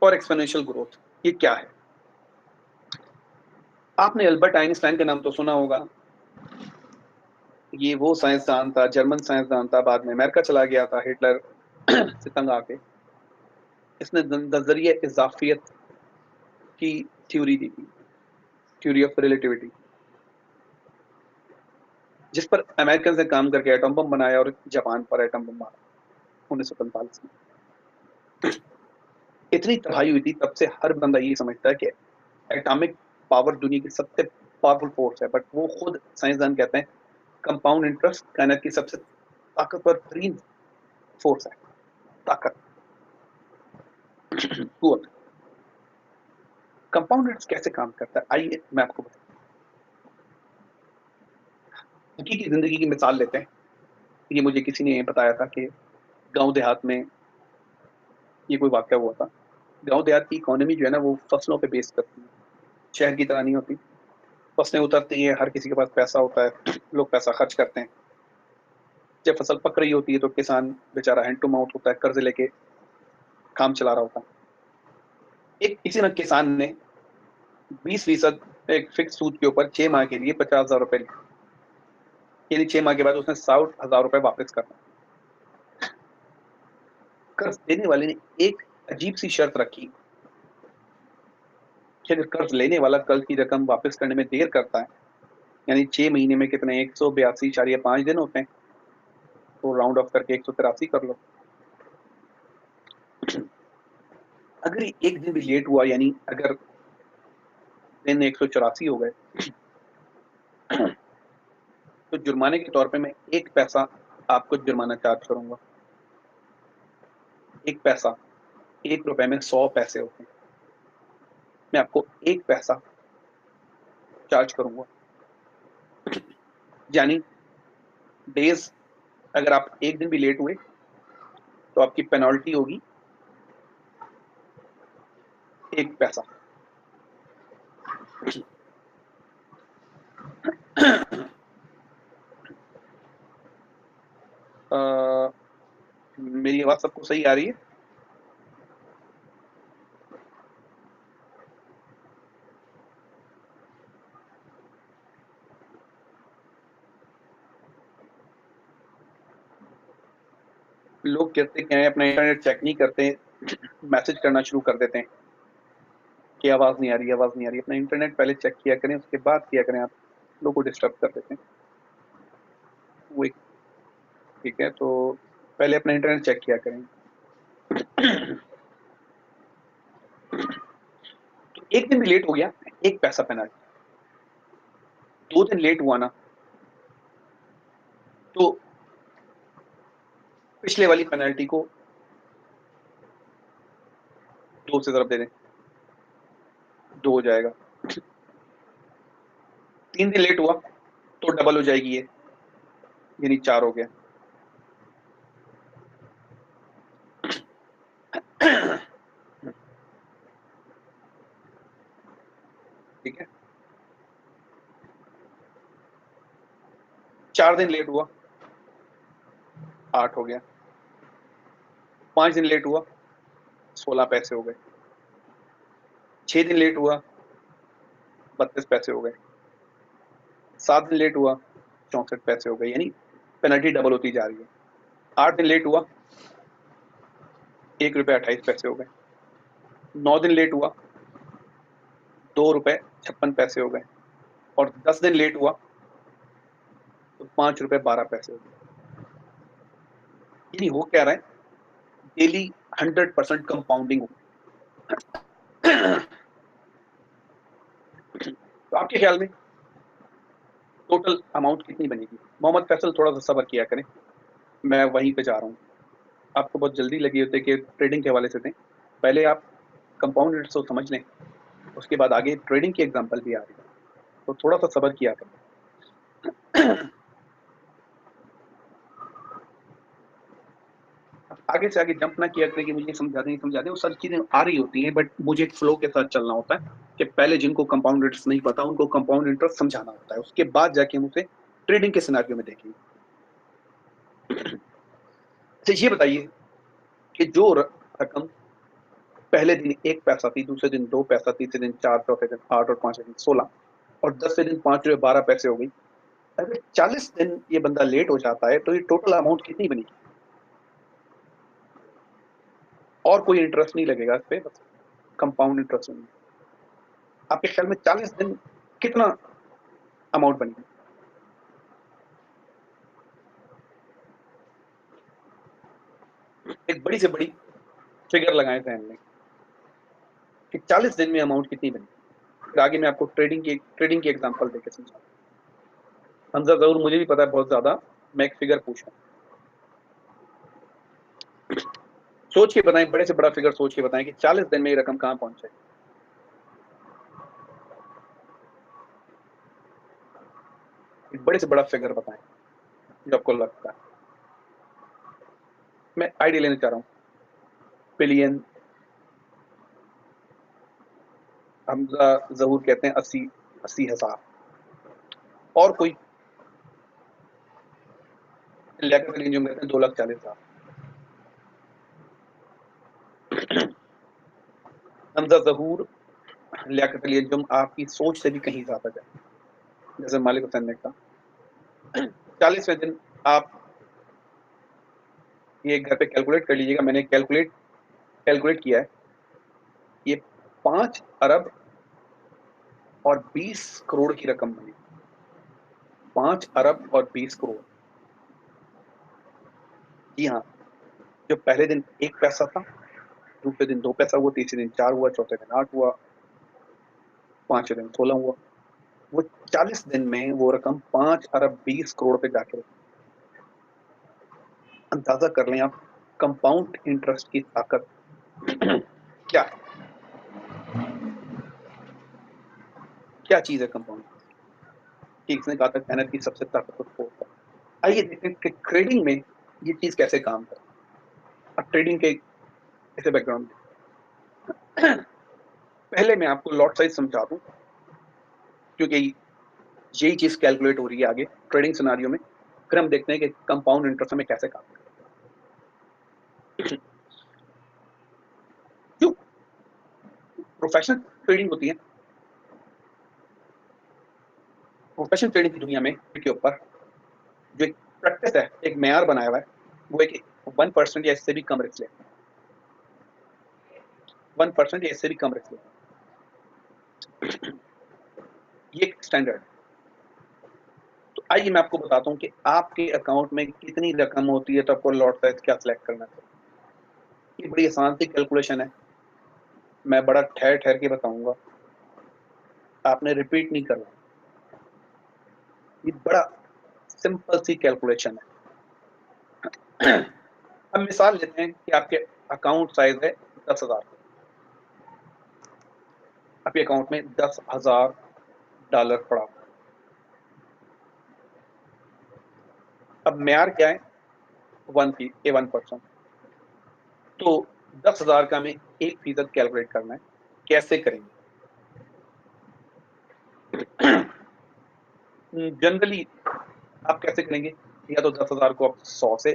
और एक्सपोनेंशियल ग्रोथ, ये क्या है? आपने अल्बर्ट आइंस्टाइन का नाम तो सुना होगा। ये वो साइंसदान था, जर्मन साइंसदान था, बाद में अमेरिका चला गया था हिटलर से तंग आके। इसने नजरिए इजाफियत की थ्योरी दी थी, थ्योरी ऑफ रिलेटिविटी, जिस पर अमेरिकन ने काम करके एटम बम बनाया और जापान पर एटम बम मारा 1945 में। इतनी तबाही हुई थी, तब से हर बंदा ये समझता है कि एटॉमिक पावर दुनिया की सबसे पावरफुल फोर्स है, बट वो खुद साइंसदान कहते हैं कंपाउंड इंटरेस्ट कायनात की सबसे ताकतवर तरीन फोर्स है। ताकत, कुवत। कंपाउंड इंटरेस्ट कैसे काम करता है, आइए मैं आपको बताऊं। हकीकी जिंदगी की मिसाल लेते हैं। ये मुझे किसी ने बताया था कि गांव देहात में ये कोई वाक्य हुआ था। गांव देहात की इकोनॉमी जो है ना, वो फसलों पे बेस करती है, शहर की तरह नहीं होती। फसलें उतरती हैं, हर किसी के पास पैसा होता है, लोग पैसा खर्च करते हैं। जब फसल पक रही होती है तो किसान बेचारा हैंड टू माउथ होता है, कर्ज लेके काम चला रहा होता है। एक किसी न किसान ने 20% एक फिक्स सूद के ऊपर 6 माह के लिए 50,000 रुपए लिए, यानी 6 माह के बाद उसने 60,000 रुपए वापस करना। कर्ज देने वाले ने एक अजीब सी शर्त रखी कि अगर कर्ज लेने वाला कर्ज की रकम वापस करने में देर करता है, यानी 6 महीने में कितने 182.5 दिन होते हैं, तो राउंड ऑफ करके 183 कर लो। अगर ये एक दिन भी लेट हुआ, यानी अगर दिन 184 हो गए, तो जुर्माने के तौर पे मैं 1 पैसा आपको जुर्माना चार्ज करूंगा। 1 पैसा, 1 रुपए में 100 पैसे होते हैं, मैं आपको 1 पैसा चार्ज करूंगा। यानी डेज, अगर आप एक दिन भी लेट हुए तो आपकी पेनल्टी होगी 1 पैसा। आ, मेरी आवाज सबको सही आ रही है? लोग कहते क्या है, अपना इंटरनेट चेक नहीं करते, मैसेज करना शुरू कर देते हैं कि आवाज नहीं आ रही, आवाज नहीं आ रही। अपना इंटरनेट पहले चेक किया करें, उसके बाद किया करें। आप लोगों को डिस्टर्ब कर देते हैं वो एक। ठीक है, तो पहले अपना इंटरनेट चेक किया करें। तो एक दिन भी लेट हो गया, 1 पैसा पेनल्टी। 2 दिन लेट हुआ ना, तो पिछले वाली पेनल्टी को 2 से तरफ दे दें, 2 हो जाएगा। 3 दिन लेट हुआ तो डबल हो जाएगी ये, यानी 4 हो गया। ठीक है, 4 दिन लेट हुआ, 8 हो गया। 5 दिन लेट हुआ, 16 पैसे हो गए। 6 दिन लेट हुआ, 32 पैसे हो गए। 7 दिन लेट हुआ, 64 पैसे हो गए, यानी पेनल्टी डबल होती जा रही है। 8 दिन लेट हुआ, 1 रुपये 28 पैसे हो गए। 9 दिन लेट हुआ, 2 रुपये 56 पैसे हो गए। और 10 दिन लेट हुआ तो 5 रुपये 12 पैसे हो गए। यानी हो क्या रहा है, डेली 100% कंपाउंडिंग हो। तो आपके ख्याल में टोटल अमाउंट कितनी बनेगी? मोहम्मद फैसल, थोड़ा सा सब्र किया करें, मैं वहीं पे जा रहा हूँ। आपको बहुत जल्दी लगी होती है कि ट्रेडिंग के हवाले से दें, पहले आप कंपाउंड इंटरेस्ट को समझ लें, उसके बाद आगे ट्रेडिंग की एग्जांपल भी आ रही है, तो थोड़ा सा सब्र किया करें। आगे से आगे जंप ना किया करें कि मुझे समझा दें समझा दें, वो सारी चीजें आ रही होती हैं, बट मुझे एक फ्लो के साथ चलना होता है। कि पहले जिनको कंपाउंड इंटरेस्ट नहीं पता उनको कंपाउंड इंटरेस्ट समझाना होता है, उसके बाद जाके हम उसे ट्रेडिंग के सिनेरियो में देखेंगे। अच्छा ये बताइए कि जो रकम पहले दिन 1 पैसा थी, दूसरे दिन 2 पैसा, तीसरे दिन 4, चौथे दिन 8 और पांचवें दिन 16 और 10वें दिन 5 रुपए 12 पैसे हो गई। अगर 40 दिन ये बंदा लेट हो जाता है तो ये टोटल अमाउंट कितनी बनेगी? और कोई इंटरेस्ट नहीं लगेगा इस पे, बस कंपाउंड इंटरेस्ट नहीं। आपके ख्याल में 40 दिन कितना अमाउंट बनेगी? एक बड़ी से बड़ी फिगर लगाए ध्यान में कि 40 दिन में अमाउंट कितनी बनेगी। फिर आगे मैं आपको ट्रेडिंग की एग्जांपल देके समझाऊंगा। हमजा जरूर मुझे भी पता है बहुत ज्यादा, मैं एक फिगर पूछ रहा हूँ। सोच के बताएं, बड़े से बड़ा फिगर सोच के बताएं कि 40 दिन में ये रकम कहां पहुंचे। एक बड़े से बड़ा फिगर बताएं जो आपको लगता है। मैं आइडिया लेना चाह रहा हूँ। बिलियन, हमजा जहूर कहते हैं 80,000। और कोई? लियाकत अली अंजुम कहते हैं 2,40,000। हमजा जहूर, लियाकत अली अंजुम आपकी सोच से भी कहीं ज्यादा जाए। जैसे मालिक हुसैन ने कहा 40वें दिन आप ये घर पे कैलकुलेट कर लीजिएगा। मैंने कैलकुलेट किया है। ये 5 अरब और 20 करोड़ की रकम बनी। 5 अरब और 20 करोड़। जी हाँ, जो पहले दिन 1 पैसा था, दूसरे दिन 2 पैसा हुआ, तीसरे दिन 4 हुआ, चौथे दिन 8 हुआ, पांचवें दिन 16 हुआ। वो 40 दिन में वो रकम 5 अरब 20 करोड़ पे जाके रुकी। अंदाजा कर लें आप कंपाउंड इंटरेस्ट की ताकत क्या क्या चीज है कंपाउंड। ठीक ने कहा था मेहनत की सबसे ताकतवर फोर्स है। आइए देखते हैं कि ट्रेडिंग में ये चीज कैसे काम करती है। अब ट्रेडिंग के ऐसे बैकग्राउंड में पहले मैं आपको लॉट साइज समझा दूं, क्योंकि यही चीज कैलकुलेट हो रही है आगे ट्रेडिंग सिनारियो में। फिर हम देखते हैं कि कंपाउंड इंटरेस्ट में कैसे काम करता है। जो प्रोफेशनल ट्रेडिंग होती है, प्रोफेशनल ट्रेडिंग की दुनिया में के ऊपर जो एक प्रैक्टिस है, एक मेयार बनाया हुआ है, वो एक 1% या इससे भी कम रिस्क लेते हैं। 1% या इससे भी कम रिस्क लेते हैं, ये एक स्टैंडर्ड है। तो आइए मैं आपको बताता हूँ कि आपके अकाउंट में कितनी रकम होती है तो आपको लॉट साइज क्या सिलेक्ट करना चाहिए। ये बड़ी आसान सी कैलकुलेशन है, मैं बड़ा ठहर ठहर के बताऊंगा, आपने रिपीट नहीं करना। ये बड़ा सिंपल सी कैलकुलेशन है। हम मिसाल लेते हैं कि आपके अकाउंट साइज है 10,000। आपके अकाउंट में $10,000 पड़ा हुआ। अब म्यार क्या है? 1%। तो 10,000 का हमें 1% कैलकुलेट करना है। कैसे करेंगे? जनरली आप कैसे करेंगे? या तो 10,000 को आप 100 से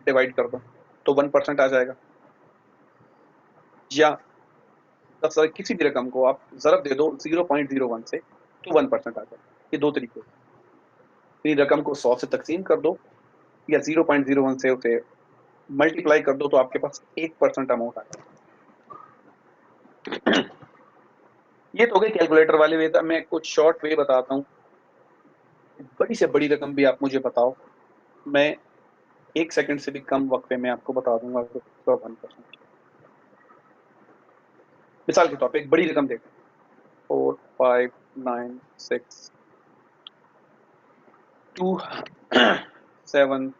डिवाइड कर दो तो 1% आ जाएगा, या 10,000 किसी भी रकम को आप जरब दे दो 0.01 से तो 1% आ जाएगा। ये दो तरीके। फिर रकम को 100 से तकसीम कर दो या 0.01 से उसे मल्टीप्लाई कर दो तो आपके पास 1% अमाउंट आ जाएगा। ये तो हो गई कैलकुलेटर वाले वे। मैं कुछ शॉर्ट वे बताता हूँ। बड़ी से बड़ी रकम भी आप मुझे बताओ, मैं 1 सेकंड से भी कम वक्त में मैं आपको बता दूंगा कि उसका 1%। मिसाल के तौर पे एक बड़ी रकम देते हैं, 4, 5, 9, 6, 2, 7,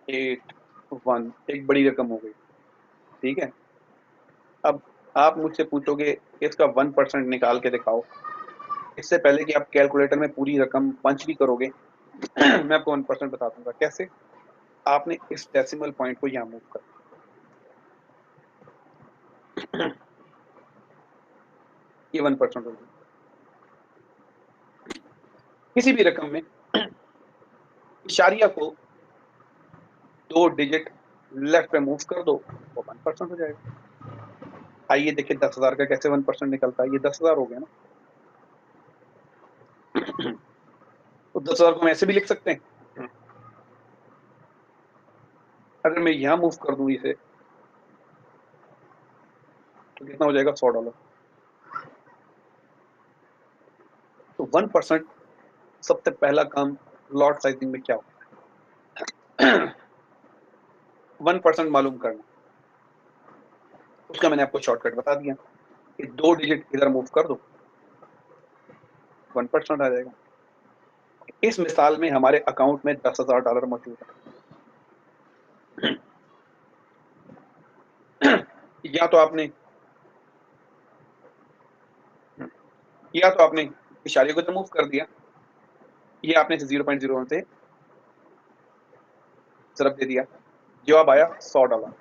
8, 1। एक बड़ी रकम हो गई, ठीक है। अब आप मुझसे पूछोगे इसका 1% निकाल के दिखाओ। इससे पहले कि आप कैलकुलेटर में पूरी रकम पंच भी करोगे मैं आपको 1% बता दूंगा कैसे। आपने इस डेसिमल पॉइंट को यहाँ मूव कर ये 1% होगी। किसी भी रकम में इशारिया को 2 डिजिट लेफ्ट पे मूव कर दो, वो 1% हो जाएगा। आइए देखिए 10,000 का कैसे 1% निकलता है। ये 10,000 हो गया ना। तो 10,000 को हम ऐसे भी लिख सकते हैं। अगर मैं यहां मूव कर दूं इसे, तो कितना हो जाएगा? $100। तो 1% सबसे पहला काम लॉट साइजिंग में क्या होता है? 1% मालूम करना। उसका मैंने आपको शॉर्टकट बता दिया कि 2 डिजिट इधर मूव कर दो, 1% आ जाएगा। इस मिसाल में हमारे अकाउंट में $10,000 मौजूद है। या तो आपने इशारे को तो मूव कर दिया, ये आपने 0.01 से ज़रब दे दिया, जवाब आया $100।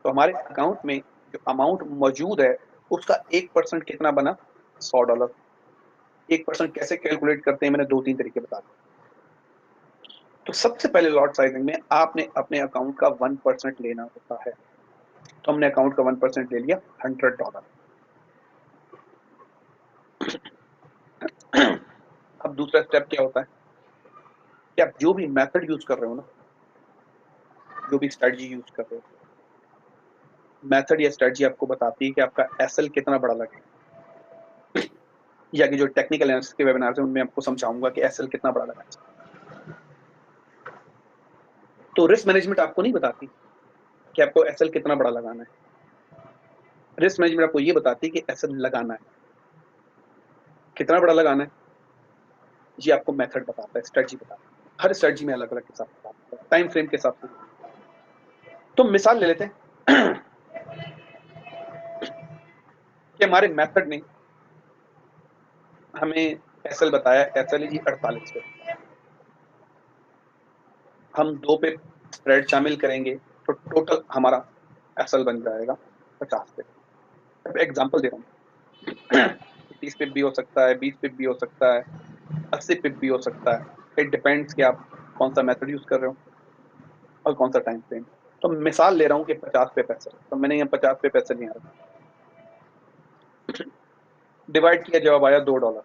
तो हमारे अकाउंट में जो अमाउंट मौजूद है उसका 1% कितना बना? $100। 1% कैसे कैलकुलेट करते हैं, मैंने 2-3 तरीके बता दिए। तो सबसे पहले लॉट साइजिंग में आपने अपने अकाउंट का 1% लेना होता है। तो हमने अकाउंट का 1% ले लिया, $100। अब दूसरा स्टेप क्या होता है कि आप जो भी मेथड यूज कर रहे हो ना, जो भी स्ट्रेटजी यूज कर रहे हो, मेथड या स्ट्रेटजी आपको बताती है कि आपका एसएल कितना बड़ा लगेगा। या कि जो टेक्निकल एनालिसिस के वेबिनार है उनमें आपको समझाऊंगा कि एसएल कितना बड़ा लगाना चाहिए। तो रिस्क मैनेजमेंट आपको नहीं बताती कि आपको एसएल कितना बड़ा लगाना है। रिस्क मैनेजमेंट आपको ये बताती है कि एसएल लगाना है, कितना बड़ा लगाना है, ये आपको मेथड बताता है, स्ट्रेटजी बताता है। हर स्ट्रेटजी में अलग अलग हिसाब बताता है, टाइम फ्रेम के हिसाब से। तो मिसाल ले लेते हैं कि हमारे मेथड ने हमें एसएल बताया, एसएल है जी 48 पे। हम 2 पे स्प्रेड शामिल करेंगे तो टोटल हमारा एसएल बन जाएगा 50 पे। अब एग्जांपल दे रहा हूँ। 30 पिप भी हो सकता है, 20 पिप भी हो सकता है, 80 पिप भी हो सकता है। इट डिपेंड्स कि आप कौन सा मेथड यूज कर रहे हो और कौन सा टाइम फ्रेम। तो मिसाल ले रहा हूँ कि 50 पे पैसे, तो मैंने यहाँ 50 पे पैसे नहीं आ रहा, डिवाइड किया, जवाब आया $2।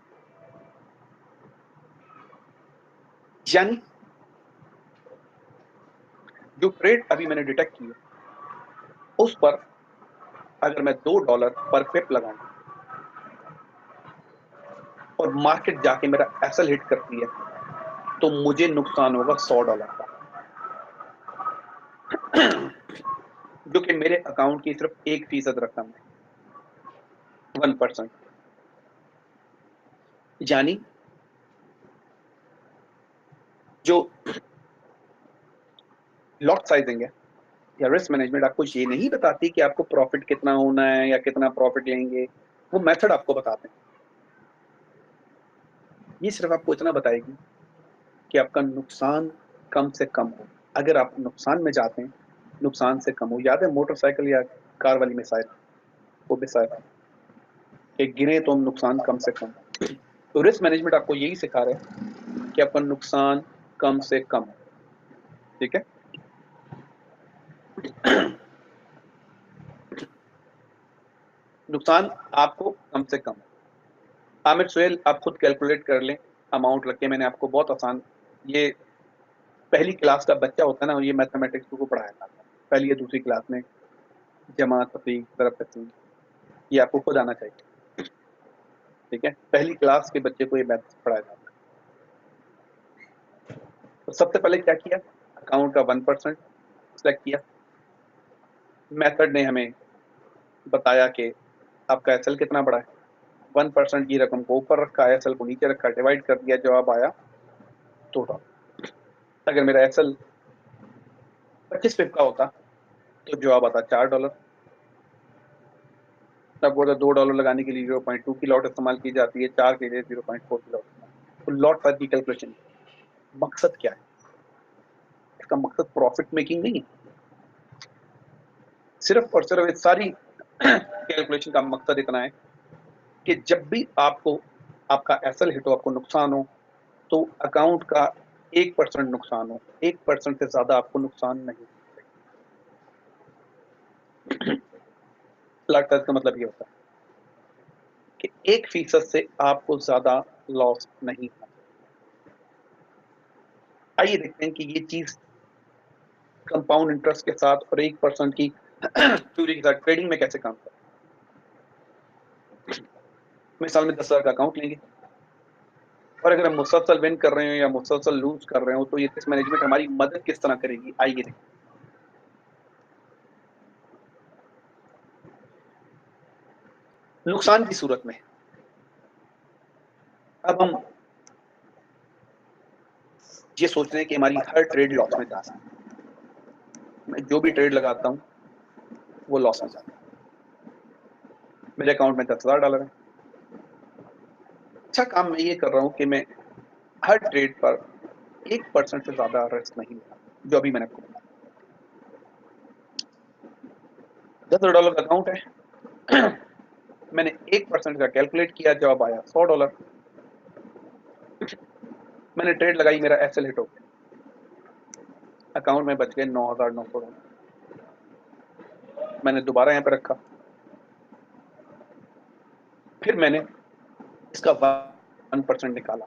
यानी जो ट्रेड अभी मैंने डिटेक्ट की है उस पर अगर मैं $2 पर पिप लगाऊं और मार्केट जाके मेरा एसएल हिट करती है तो मुझे नुकसान होगा $100 का, जो कि मेरे अकाउंट की सिर्फ 1% रकम है, 1%। यानी जो लॉट साइजिंग है या रिस्क मैनेजमेंट आपको ये नहीं बताती कि आपको प्रॉफिट कितना होना है या कितना प्रॉफिट लेंगे, वो मेथड आपको बताते हैं। ये सिर्फ आपको इतना बताएगी कि आपका नुकसान कम से कम हो। अगर आप नुकसान में जाते हैं, नुकसान से कम हो। याद है मोटरसाइकिल या कार वाली मिसाइल, वो मिसाइल कि गिरे तो हम नुकसान कम से कम। तो रिस्क मैनेजमेंट आपको यही सिखा रहा है कि आपका नुकसान कम से कम हो। ठीक है। नुकसान आपको कम से कम हो। आमिर सुहेल, आप खुद कैलकुलेट कर लें अमाउंट रख के। मैंने आपको बहुत आसान, ये पहली क्लास का बच्चा होता है ना, ये मैथमेटिक्स को पढ़ाया जाता है पहली या दूसरी क्लास में, जमा तफरीक ज़रब तकसीम, ये आपको खुद आना चाहिए। ठीक है, पहली क्लास के बच्चे को ये मैथ पढ़ाया जाता है। तो सबसे पहले क्या किया, अकाउंट का 1% सेलेक्ट किया। मेथड ने हमें बताया कि आपका एसएल कितना बड़ा है, 1% की रकम को ऊपर रखा, एसएल को नीचे रखा, डिवाइड कर दिया, जवाब आया $2। अगर मेरा एसएल 25 पिप का होता तो जवाब आता $4। तब बोला $2 लगाने के लिए 0.2 की लॉट इस्तेमाल की जाती है, 4 के लिए 0.4 की लॉट इस्तेमाल। तो लॉट साइज की कैलकुलेशन मकसद क्या है? इसका मकसद प्रॉफिट मेकिंग नहीं है, सिर्फ और सिर्फ इस सारी कैलकुलेशन का मकसद इतना है कि जब भी आपको आपका एसएल हिट हो, आपको नुकसान हो, तो अकाउंट का 1% नुकसान हो, 1% से ज़्यादा आपको नुकसान नहीं फ्लैट का मतलब ये होता है कि 1% से आपको ज़्यादा लॉस नहीं होना। आइए देखते हैं कि ये चीज़ कंपाउंड इंटरेस्ट के साथ और 1% की चोरी के साथ ट्रेडिंग में कैसे काम करता है। मिसाल में 10,000 का अकाउंट लेंगे और अगर हम मुसलसल विन कर रहे हो या मुसलसल लूज कर रहे हो तो ये रिस्क मैनेजमेंट हमारी मदद किस तरह करेगी, आइए देखते हैं। नुकसान की सूरत में अब हम ये सोच रहे हैं कि हमारी हर ट्रेड लॉस में जा सकती है। मैं जो भी ट्रेड लगाता हूँ वो लॉस में जाता है। मेरे अकाउंट में $10,000 है। अच्छा काम मैं ये कर रहा हूँ कि मैं हर ट्रेड पर 1% से ज्यादा रिस्क नहीं लेता, जो अभी मैंने आपको बताया। $10,000 का अकाउंट है। मैंने 1% का कैलकुलेट किया, जवाब आया $100। मैंने ट्रेड लगाई, मेरा एसएल हिट हो गया, अकाउंट में बच गए $9,900। मैंने दोबारा यहाँ पे रखा, फिर मैंने इसका 1% निकाला,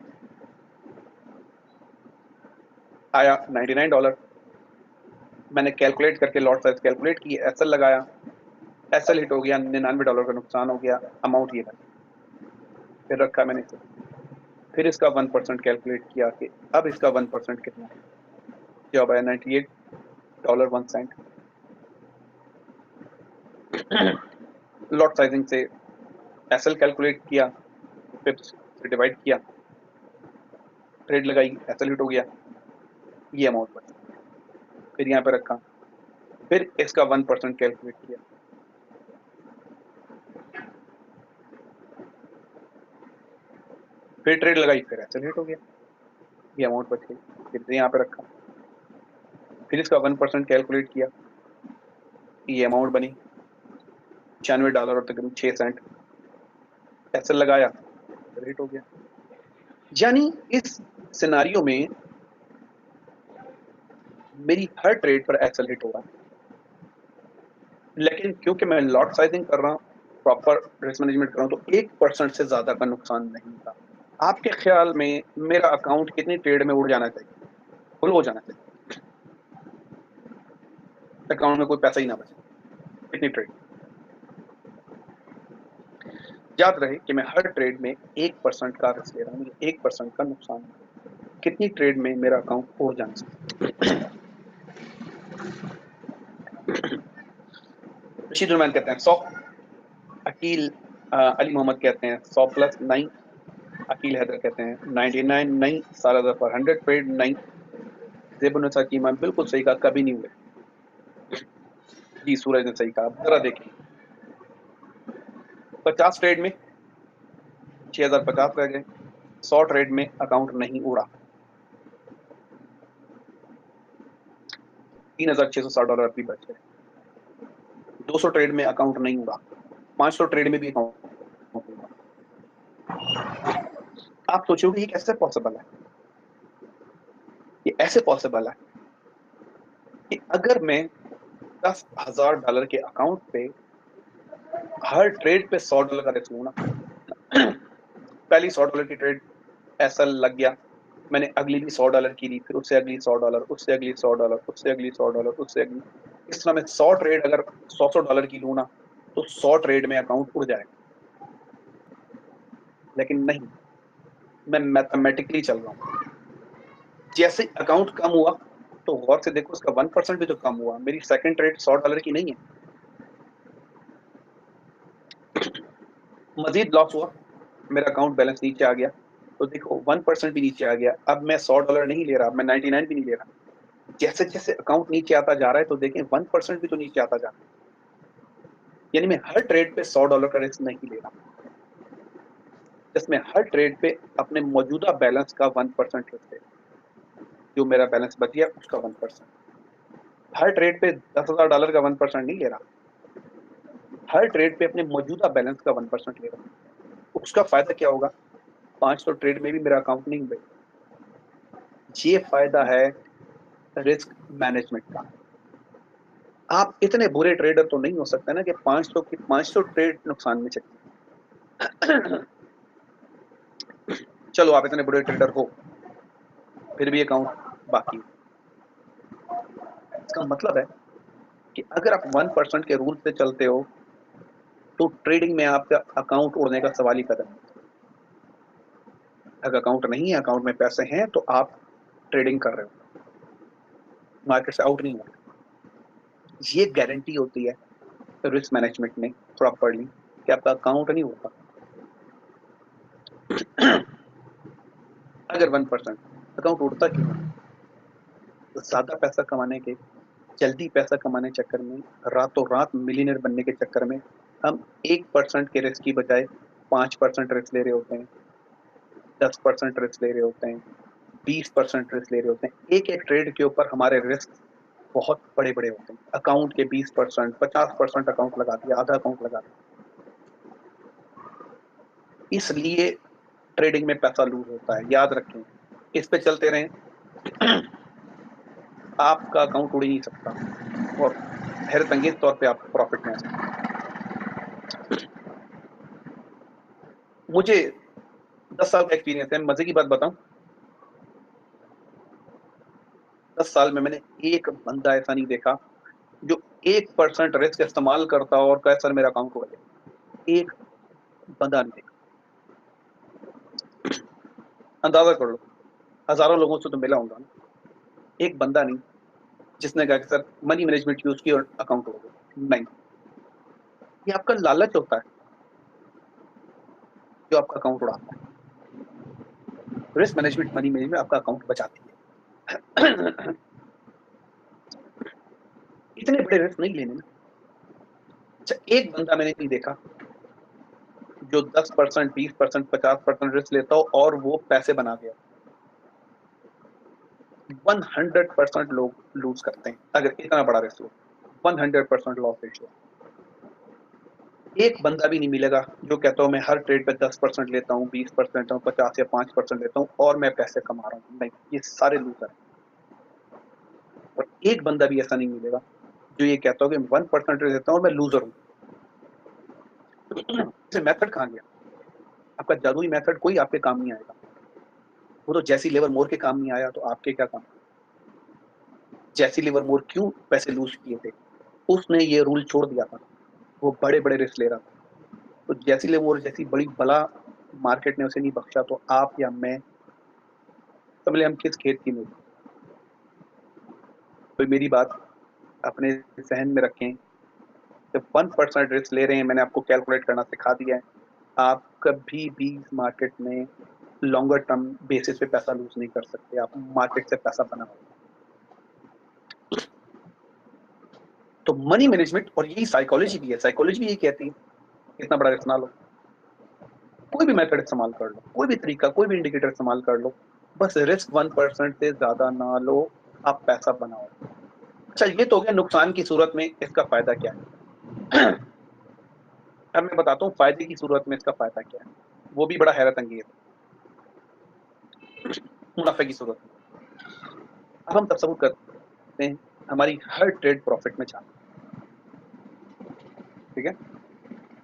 आया $99। मैंने कैलकुलेट करके लॉट साइज कैलकुलेट की, एसएल लगाया, एसएल हिट हो गया, $99 का नुकसान हो गया, अमाउंट ये था, फिर रखा मैंने इसे, फिर इसका 1% कैलकुलेट किया कि अब इसका 1% कितना है, जवाब आया $98.01। लॉट साइजिंग से एसएल कैलकुलेट किया, पिप्स से डिवाइड किया, ट्रेड लगाई, एसएल हिट हो गया, ये अमाउंट बचा, फिर यहाँ पे रखा, फिर इसका 1% कैलकुलेट किया, फिर ट्रेड लगाई, फिर एसएल हिट हो गया, ये अमाउंट बच गई, फिर से यहाँ पे रखा, फिर इसका 1% कैलकुलेट किया, ये अमाउंट बनी $96 और तकरीबन 6 सेंट, एसएल लगाया, एसएल हिट हो गया। यानी इस सिनारियो में मेरी हर ट्रेड पर एसएल हिट हो रहा है, लेकिन क्योंकि मैं लॉट साइजिंग कर रहा हूँ, प्रॉपर रिस्क मैनेजमेंट कर रहा हूँ, तो 1% से ज्यादा का नुकसान नहीं होता। आपके ख्याल में मेरा अकाउंट कितनी ट्रेड में उड़ जाना चाहिए, फुल हो जाना चाहिए, अकाउंट में कोई पैसा ही ना बचे, कितनी ट्रेड? याद रहे कि मैं हर ट्रेड में 1% का रिस्क ले रहा हूँ, मुझे 1% का नुकसान है। कितनी ट्रेड में मेरा अकाउंट उड़ जाना चाहिए? रशीद उलमैन कहते हैं 100, अकील अली मोहम्मद कहते हैं 100+9, अकील हैदर कहते हैं 99 नहीं, सारा जफर 100 ट्रेड नहीं, जेबुन सकीमा बिल्कुल सही कहा, कभी नहीं हुए। जी सूरज ने सही कहा, जरा देखें 50 ट्रेड में 6050 रह गए, 100 ट्रेड में अकाउंट नहीं उड़ा, $3,660 भी बच गए, 200 ट्रेड में अकाउंट नहीं उड़ा, 500 ट्रेड में भी अकाउंट नहीं उड़ा। आप सोचोगे ये कैसे पॉसिबल है? ये ऐसे पॉसिबल है कि अगर मैं $10,000 के अकाउंट पे हर ट्रेड पे $100 का रिस्क लूँ ना, पहली $100 की ट्रेड ऐसा लग गया, मैंने अगली भी $100 की ली, फिर उससे अगली $100, उससे अगली $100, उससे अगली $100, उससे अगली, इस तरह मैं 100 ट्रेड अगर $100 की लूँ ना, तो 100 ट्रेड में अकाउंट उड़ जाएगा। लेकिन नहीं, मैं मैथमेटिकली चल रहा हूँ, जैसे अकाउंट कम हुआ तो गौर से देखो उसका 1% भी तो कम हुआ, मेरी सेकंड ट्रेड $100 की नहीं है, मजीद लॉस हुआ, मेरा अकाउंट बैलेंस नीचे आ गया, तो देखो 1% भी नीचे आ गया, अब मैं $100 नहीं ले रहा, अब मैं 99 भी नहीं ले रहा, जैसे जैसे अकाउंट नीचे आता जा रहा है तो देखें 1% भी तो नीचे आता जा रहा है, यानी मैं हर ट्रेड पे $100 का रिस्क नहीं ले रहा, जिसमें हर ट्रेड पे अपने मौजूदा बैलेंस का 1% रिस्क ले रहा, जो मेरा बैलेंस बच गया उसका 1%, हर ट्रेड पे $10,000 का 1% नहीं ले रहा, हर ट्रेड पे अपने मौजूदा बैलेंस का 1% ले रहा, उसका फायदा क्या होगा? 500 ट्रेड में भी मेरा अकाउंट नहीं बनेगा। ये फायदा है रिस्क मैनेजमेंट का। आप इतने बुरे ट्रेडर तो नहीं हो सकते ना कि 500 ट्रेड नुकसान में चले। चलो आप इतने बुरे ट्रेडर हो, फिर भी अकाउंट बाकी। इसका मतलब है कि अगर आप 1% के रूल से चलते हो तो ट्रेडिंग में आपका अकाउंट उड़ने का सवाल ही पैदा नहीं होता। अगर अकाउंट नहीं है, अकाउंट में पैसे हैं, तो आप ट्रेडिंग कर रहे हो, मार्केट से आउट नहीं हो रहे। ये गारंटी होती है रिस्क मैनेजमेंट में प्रॉपर्ली कि आपका अकाउंट नहीं उड़ता। अगर 1% अकाउंट उड़ता क्यों है? तो ज्यादा पैसा कमाने के, जल्दी पैसा कमाने के चक्कर में, रातों रात मिलियनर बनने के चक्कर में हम 1% के रिस्क की बजाय 5% रिस्क ले रहे होते हैं, 10% रिस्क ले रहे होते हैं, 20% रिस्क ले रहे होते हैं। एक एक ट्रेड के ऊपर हमारे रिस्क बहुत बड़े बड़े होते हैं। अकाउंट के 20%, 50% अकाउंट लगा दिया, आधा अकाउंट लगा दिया। इसलिए ट्रेडिंग में पैसा लूज होता है, याद रखें। इस पे चलते रहें, आपका अकाउंट उड़ ही नहीं सकता और हैरत अंगेज तौर पे आप प्रॉफिट में आ सकते हैं। मुझे 10 साल का एक्सपीरियंस है। मजे की बात बताऊं, 10 साल में मैंने एक बंदा ऐसा नहीं देखा जो 1% रिस्क इस्तेमाल करता और कहे सर मेरा अकाउंट उड़ गया। एक बंदा नहीं देखा। अंदाजा कर लो, हजारों लोगों से तो मिला होगा ना, एक बंदा नहीं जिसने कहा कि सर मनी मैनेजमेंट यूज की और अकाउंट उड़ गया। नहीं, ये आपका लालच होता है जो आपका अकाउंट उड़ाता है। रिस्क मैनेजमेंट मनी मैनेजमेंट आपका अकाउंट बचाती है। इतने बड़े रिस्क नहीं लेने ना। अच्छा, एक बंदा मैंने नहीं देखा जो 10%, 20%, 50% रिस्क लेता हो और वो पैसे बना गया। 100% लोग लूज करते हैं अगर इतना बड़ा रिस्क लो। 100% लॉस रेशियो। एक बंदा भी नहीं मिलेगा जो कहता हो मैं हर ट्रेड पे 10% लेता हूँ, 20% हूँ, 50 या 5% लेता हूँ और मैं पैसे कमा रहा हूँ। नहीं, ये सारे लूजर हैं। और एक बंदा भी ऐसा नहीं मिलेगा जो ये कहता हो कि 1% लेता हूँ और मैं लूजर हूँ। मेथड कहाँ गया? आपका जादुई मेथड कोई आपके काम नहीं आएगा। वो तो जैसी लेवर मोर के काम नहीं आया, तो आपके क्या काम? जैसी लिवर मोर क्यों पैसे लूज किए थे? उसने ये रूल छोड़ दिया था। वो बड़े बड़े रिस्क ले रहा था। तो जैसी लिवर जैसी बड़ी बला मार्केट ने उसे नहीं बख्शा, तो आप या मैं, समझ हम किस खेत की नहीं। तो मेरी बात अपने जहन में रखें। जब 1% रिस्क ले रहे हैं, मैंने आपको कैलकुलेट करना सिखा दिया है। आप कभी भी मार्केट में लॉन्गर टर्म बेसिस पे पैसा लूज नहीं कर सकते। आप मार्केट से पैसा बनाओ। तो मनी मैनेजमेंट और यही साइकोलॉजी भी है। साइकोलॉजी भी यही कहती है इतना बड़ा रिस्क ना लो। कोई भी मेथड इस्तेमाल कर लो, कोई भी तरीका, कोई भी इंडिकेटर इस्तेमाल कर लो, बस रिस्क 1% से ज्यादा ना लो, आप पैसा बनाओ। अच्छा, ये तो हो गया नुकसान की सूरत में इसका फायदा क्या है। अब मैं बताता हूँ फायदे की सूरत में इसका फायदा क्या है। वो भी बड़ा हैरत अंगेज है। मुनाफे की सूरत में अब हम तस्वुर करते हैं हमारी हर ट्रेड प्रॉफिट में जाती है। ठीक है,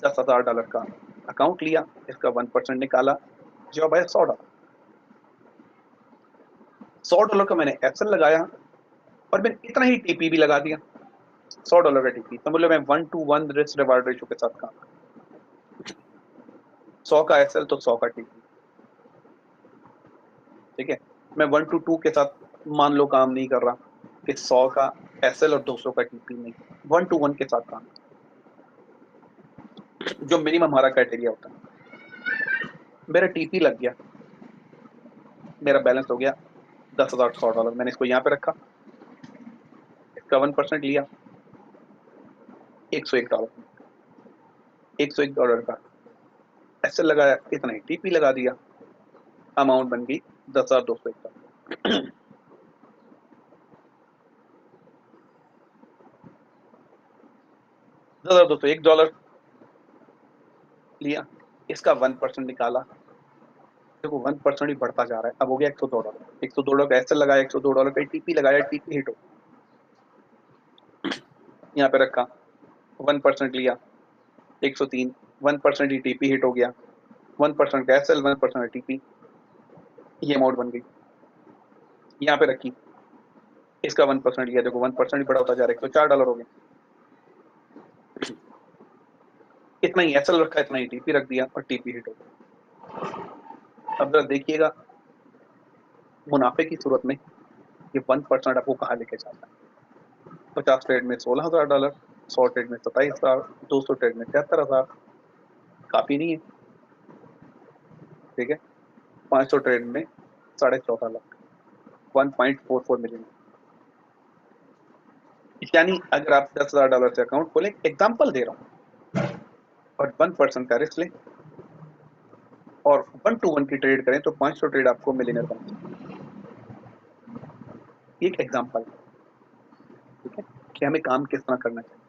$10,000 का अकाउंट लिया, इसका 1% निकाला, जवाब आया $100। $100 का मैंने एक्सेल लगाया और मैंने इतना ही टीपी भी लगा दिया। $100 का टीपी तो मतलब मैं 1:1 रिस्क रिवार्ड रेशियो के साथ काम। 100 का एक्सेल तो 100 का टीपी। ठीक है, मैं 1:2 के साथ मान लो काम नहीं कर रहा कि 100 का एक्सेल और 200 का टीपी नहीं, 1:1 के साथ काम, जो मिनिमम हमारा क्राइटेरिया होता है। मेरा टीपी लग गया, मेरा बैलेंस हो गया $10,100। मैंने इसको यहाँ पे रखा, इसका 1% लिया, $101। $101 का एक्सेल लगाया, इतना ही टीपी लगा दिया, अमाउंट बन गई 10,201। 10,201 डॉलर लिया, इसका 1% निकाला, देखो 1% ही बढ़ता जा रहा है। अब हो गया $102, $102 का एसएल लगाया, $102 का टीपी लगाया, टीपी हिट हो, यहाँ पे रखा, 1% लिया, 103, 1% ही टीपी हिट हो गया, 1% का एसएल, 1% टीपी, ये अमाउंट बन गई। यहाँ पे रखी, इसका 1% लिया, देखो 1% ही बड़ा होता जा रहा है, $104 हो गया। इतना ही एसएल रखा, इतना ही टीपी रख दिया और टीपी हिट हो गया। अब जरा देखिएगा मुनाफे की सूरत में ये 1% आपको कहाँ लेके जाता है। 50 ट्रेड में $16,000, 100 ट्रेड में 27,000, 200 ट्रेड में 73,000, काफी नहीं है, ठीक है। 500 ट्रेड में 14.5 लाख, 1.44 मिलियन। यानी अगर आप $10,000 से अकाउंट खोलें, एग्जाम्पल दे रहा हूँ, और 1% का रिस्क लें और 1 to 1 की ट्रेड करें तो 500 ट्रेड आपको मिलियनर बना सकते हैं। एक एग्जाम्पल, ठीक है, कि हमें काम किस तरह करना चाहिए।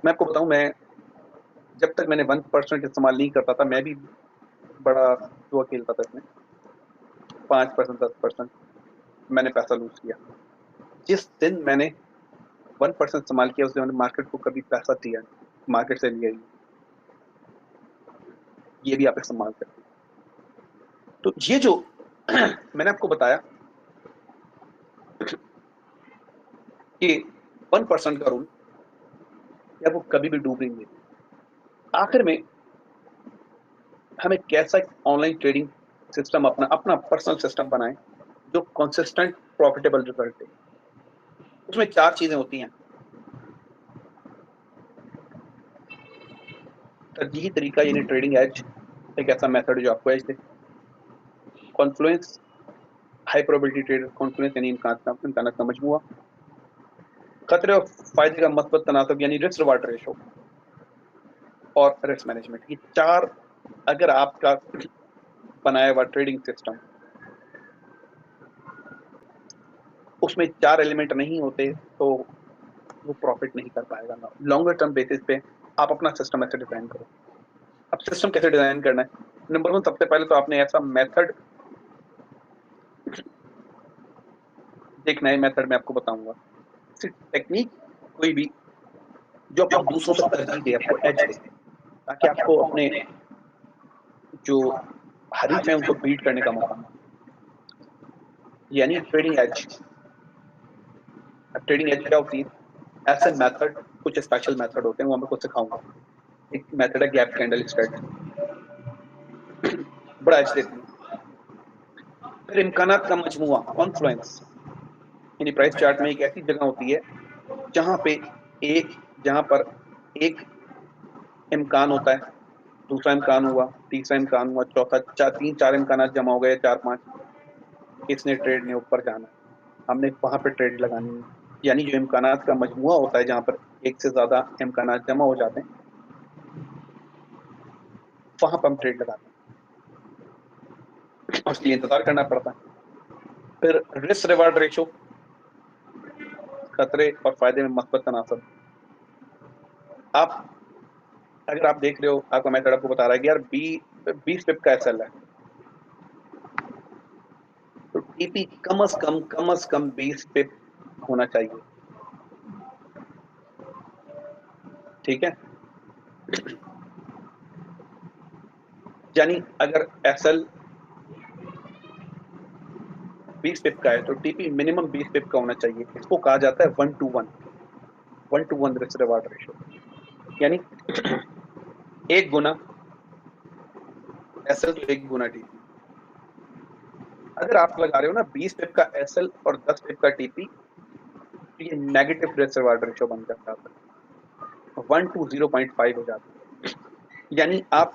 मैं आपको बताऊं, मैं जब तक मैंने 1% इस्तेमाल नहीं करता था, मैं भी बड़ा जुआ खेलता था इसमें, 5%, 10% मैंने पैसा लूज किया। जिस दिन मैंने 1% इस्तेमाल किया, उस दिन मैंने मार्केट को कभी पैसा दिया नहीं, मार्केट से लिया ही। ये भी आप इस्तेमाल करते हैं। तो ये जो मैंने आपको बताया कि 1% का रूल या वो कभी भी डूबेंगे नहीं। आखिर में हमें कैसा ऑनलाइन ट्रेडिंग सिस्टम, अपना अपना पर्सनल सिस्टम बनाएं जो कंसिस्टेंट प्रॉफिटेबल रिजल्ट दे। उसमें 4 चीजें होती हैं। तरजीही तरीका यानी ट्रेडिंग एज, एक ऐसा मेथड जो आपको एज दे। Confluence, high probability trade, confluence यानी इम्कानात का मजमूआ। खतरे और फायदे का मस्बत तनासब यानी रिस्क रिवार्ड रेशो। और रिस्क मैनेजमेंट। ये 4 अगर आपका बनाया हुआ ट्रेडिंग सिस्टम, उसमें 4 एलिमेंट नहीं होते तो वो प्रॉफिट नहीं कर पाएगा ना। लॉन्गर टर्म बेसिस पे आप अपना सिस्टम ऐसे डिजाइन करो। अब सिस्टम कैसे डिजाइन करना है? नंबर 1, सबसे पहले तो आपने ऐसा मेथड देखना है। मेथड मैं आपको बताऊंगा, टेक्निक कोई भी जो आपको दूसरों पे तरजीह दे, आपको एज दे, ताकि आपको अपने जो हरीफ है उनको बीट करने का मौका मिले, यानी ट्रेडिंग एज। अब ट्रेडिंग एज क्या होती है? ऐसे मेथड, कुछ स्पेशल मेथड होते हैं, वो मैं आपको सिखाऊंगा। एक मेथड है गैप कैंडल स्ट्रेटजी, बड़ा एज देती है। फिर इम्कानात का मजमूआ, कॉन्फ्लुएंस, यानी प्राइस चार्ट में एक ऐसी जगह होती है जहां पे जहां पर एक इम्कान होता है, दूसरा इम्कान हुआ, तीसरा इम्कान हुआ, चौथा, 3-4 इम्कान जमा हो गए, 4-5, इसने ट्रेड ने ऊपर जाना, हमने वहां पे ट्रेड लगानी है। यानी जो इम्कानात का मजमूआ होता है, जहां पर एक से ज्यादा इम्कानात जमा हो जाते हैं, वहां पर हम ट्रेड लगाते हैं, उसके लिए इंतजार करना पड़ता है। फिर रिस्क रिवार्ड रेशो, खतरे और फायदे में मस्बत तनासब। आप अगर आप देख रहे हो, आपका मेथड आपको बता रहा है कि यार 20 पिप का एसएल है, तो टीपी कम अज कम 20 पिप होना चाहिए, ठीक है। यानी अगर एसएल 20 पिप का है तो टीपी मिनिमम 20 पिप का होना चाहिए। इसको कहा जाता है 1 to 1 रिस्क रिवार्ड रेशो, यानी 1 गुना एसएल तो 1 गुना टीपी। अगर आप लगा रहे हो ना 20 पिप का एसएल और 10 पिप का टीपी, तो ये नेगेटिव रिस्क रिवार्ड रेशो बन जाता है, 1 to 0.5 हो जाता है। यानी आप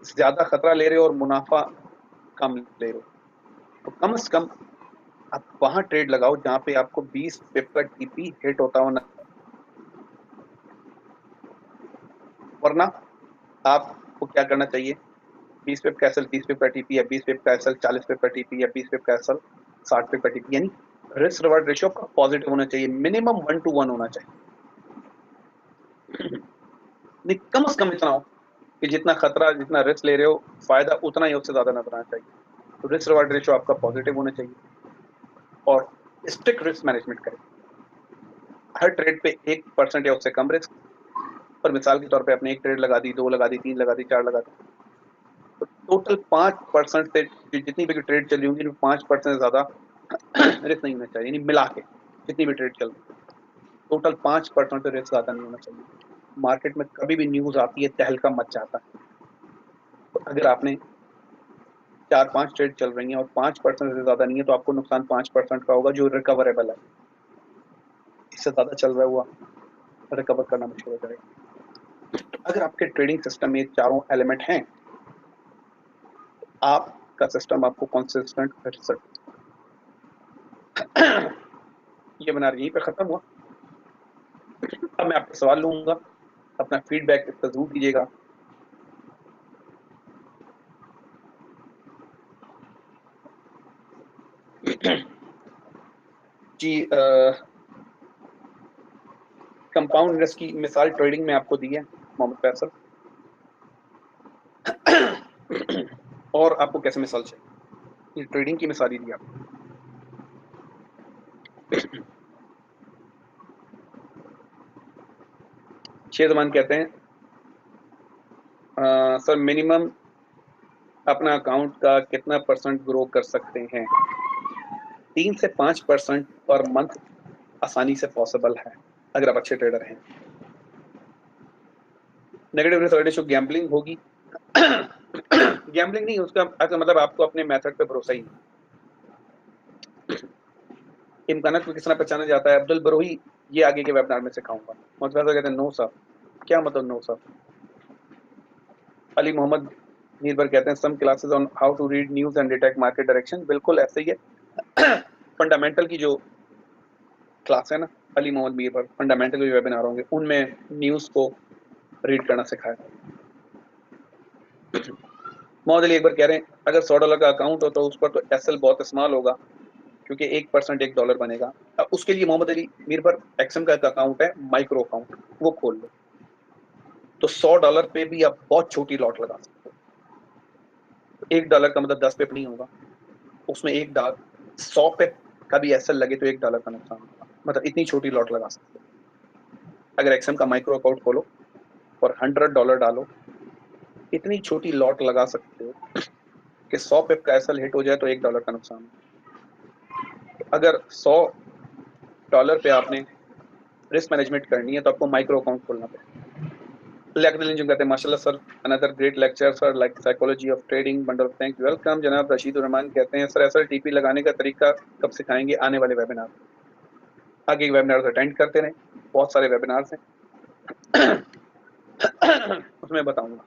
ज्यादा खतरा ले रहे हो और मुनाफा कम ले रहे हो। तो कम से कम आप वहां ट्रेड लगाओ जहां पे आपको 20 पिप का टीपी हिट होता हो ना, वरना आपको क्या करना चाहिए? 20 पिप का एसएल, 30 पिप का टीपी, या 20 पिप का एसएल, 40 पिप का टीपी, या 20 पिप का एसएल, 60 पिप का टीपी। यानी रिस्क रिवार्ड रेशियो आपका पॉजिटिव होना चाहिए, मिनिमम 1 to 1 होना चाहिए। नहीं, कम से कम इतना हो कि जितना खतरा, जितना रिस्क ले रहे हो, फायदा उतना ही, उससे ज्यादा ना बनाना चाहिए। तो रिस्क रिवार्ड रेशियो आपका पॉजिटिव होना चाहिए और स्ट्रिक्ट रिस्क मैनेजमेंट करें। हर ट्रेड पे 1% या उससे कम रिस्क, पर मिसाल के तौर पे आपने 1 ट्रेड लगा दी, 2 लगा दी, 3 लगा दी, 4 लगा दी, तो टोटल 5% से जितनी भी ट्रेड चल रही होंगी, 5% से ज्यादा रिस्क नहीं होना चाहिए, यानी मिला के जितनी भी ट्रेड चल रही है टोटल 5% से रिस्क ज्यादा नहीं होना चाहिए। मार्केट में कभी भी न्यूज आती है, तहलका मच जाता है। तो अगर आपने 4-5 ट्रेड चल रही हैं और 5% से ज्यादा नहीं है, तो आपको नुकसान 5% का होगा, जो रिकवरेबल है। इससे ज्यादा चल रहा हुआ रिकवर करना मुश्किल हो जाएगा। तो अगर आपके ट्रेडिंग सिस्टम में चारों एलिमेंट हैं, आपका सिस्टम आपको कंसिस्टेंट रिजल्ट ये बना यहीं पे खत्म हुआ। अब मैं आपके सवाल लूंगा, अपना फीडबैक इस पर जरूर दीजिएगा। जी, कंपाउंड इंटरेस्ट की मिसाल ट्रेडिंग में आपको दी है मोहम्मद फैसल। और आपको कैसे मिसाल चाहिए? ये ट्रेडिंग की मिसाल ही दी आपको। शेख जमान कहते हैं, सर मिनिमम अपना अकाउंट का कितना % ग्रो कर सकते हैं? 3 से 5% पर मंथ आसानी से पॉसिबल है अगर आप अच्छे ट्रेडर हैं। नेगेटिव रिस्क रेशियो गैम्बलिंग होगी। गैम्बलिंग नहीं, उसका मतलब आपको अपने मेथड पे भरोसा ही नहीं। इम्कानात को किस तरह पहचाना जाता है? अब्दुल बरोही ये आगे के वेबिनार में सिखाऊंगा। मतलब कहते हैं नो सर। क्या मतलब नो सर? अली मोहम्मद मीरबर कहते हैं some classes on how to read news and detect market direction. बिल्कुल ऐसे ही है। फंडामेंटल की जो क्लास है ना, अली मोहम्मद मीरबर फंडामेंटल के वेबिनार होंगे, उनमें न्यूज को रीड करना सिखाया। मोहम्मद अली एक बार कह रहे हैं अगर $100 का अकाउंट हो तो उस पर तो एसएल बहुत इस्तेमाल होगा, क्योंकि 1% $1 बनेगा। अब उसके लिए मोहम्मद अली मीरबर एक्सएम का अकाउंट है, माइक्रो अकाउंट, वो खोल लो। तो $100 पे भी आप बहुत छोटी लॉट लगा सकते हो। $1 का मतलब 10 पिप नहीं होगा, उसमें $1 100 पिप का भी एसएल लगे तो $1 का नुकसान होगा। मतलब इतनी छोटी लॉट लगा सकते हो। अगर एक्सएम का माइक्रो अकाउंट खोलो और $100 डालो, इतनी छोटी लॉट लगा सकते हो कि 100 पिप का एसएल हिट हो जाए तो $1 का नुकसान हो। अगर $100 पे आपने रिस्क मैनेजमेंट करनी है तो आपको माइक्रो अकाउंट खोलना पड़ेगा। जो कहते हैं माशाल्लाह sir, another great lecture sir, like psychology of trading, bundle of thanks, welcome. जनाब रशीद रहमान कहते हैं सर एसएलटीपी लगाने का तरीका कब सिखाएंगे? आने वाले वेबिनार। आगे वेबिनार अटेंड करते रहें, बहुत सारे वेबिनार्स हैं। उसमें बताऊंगा।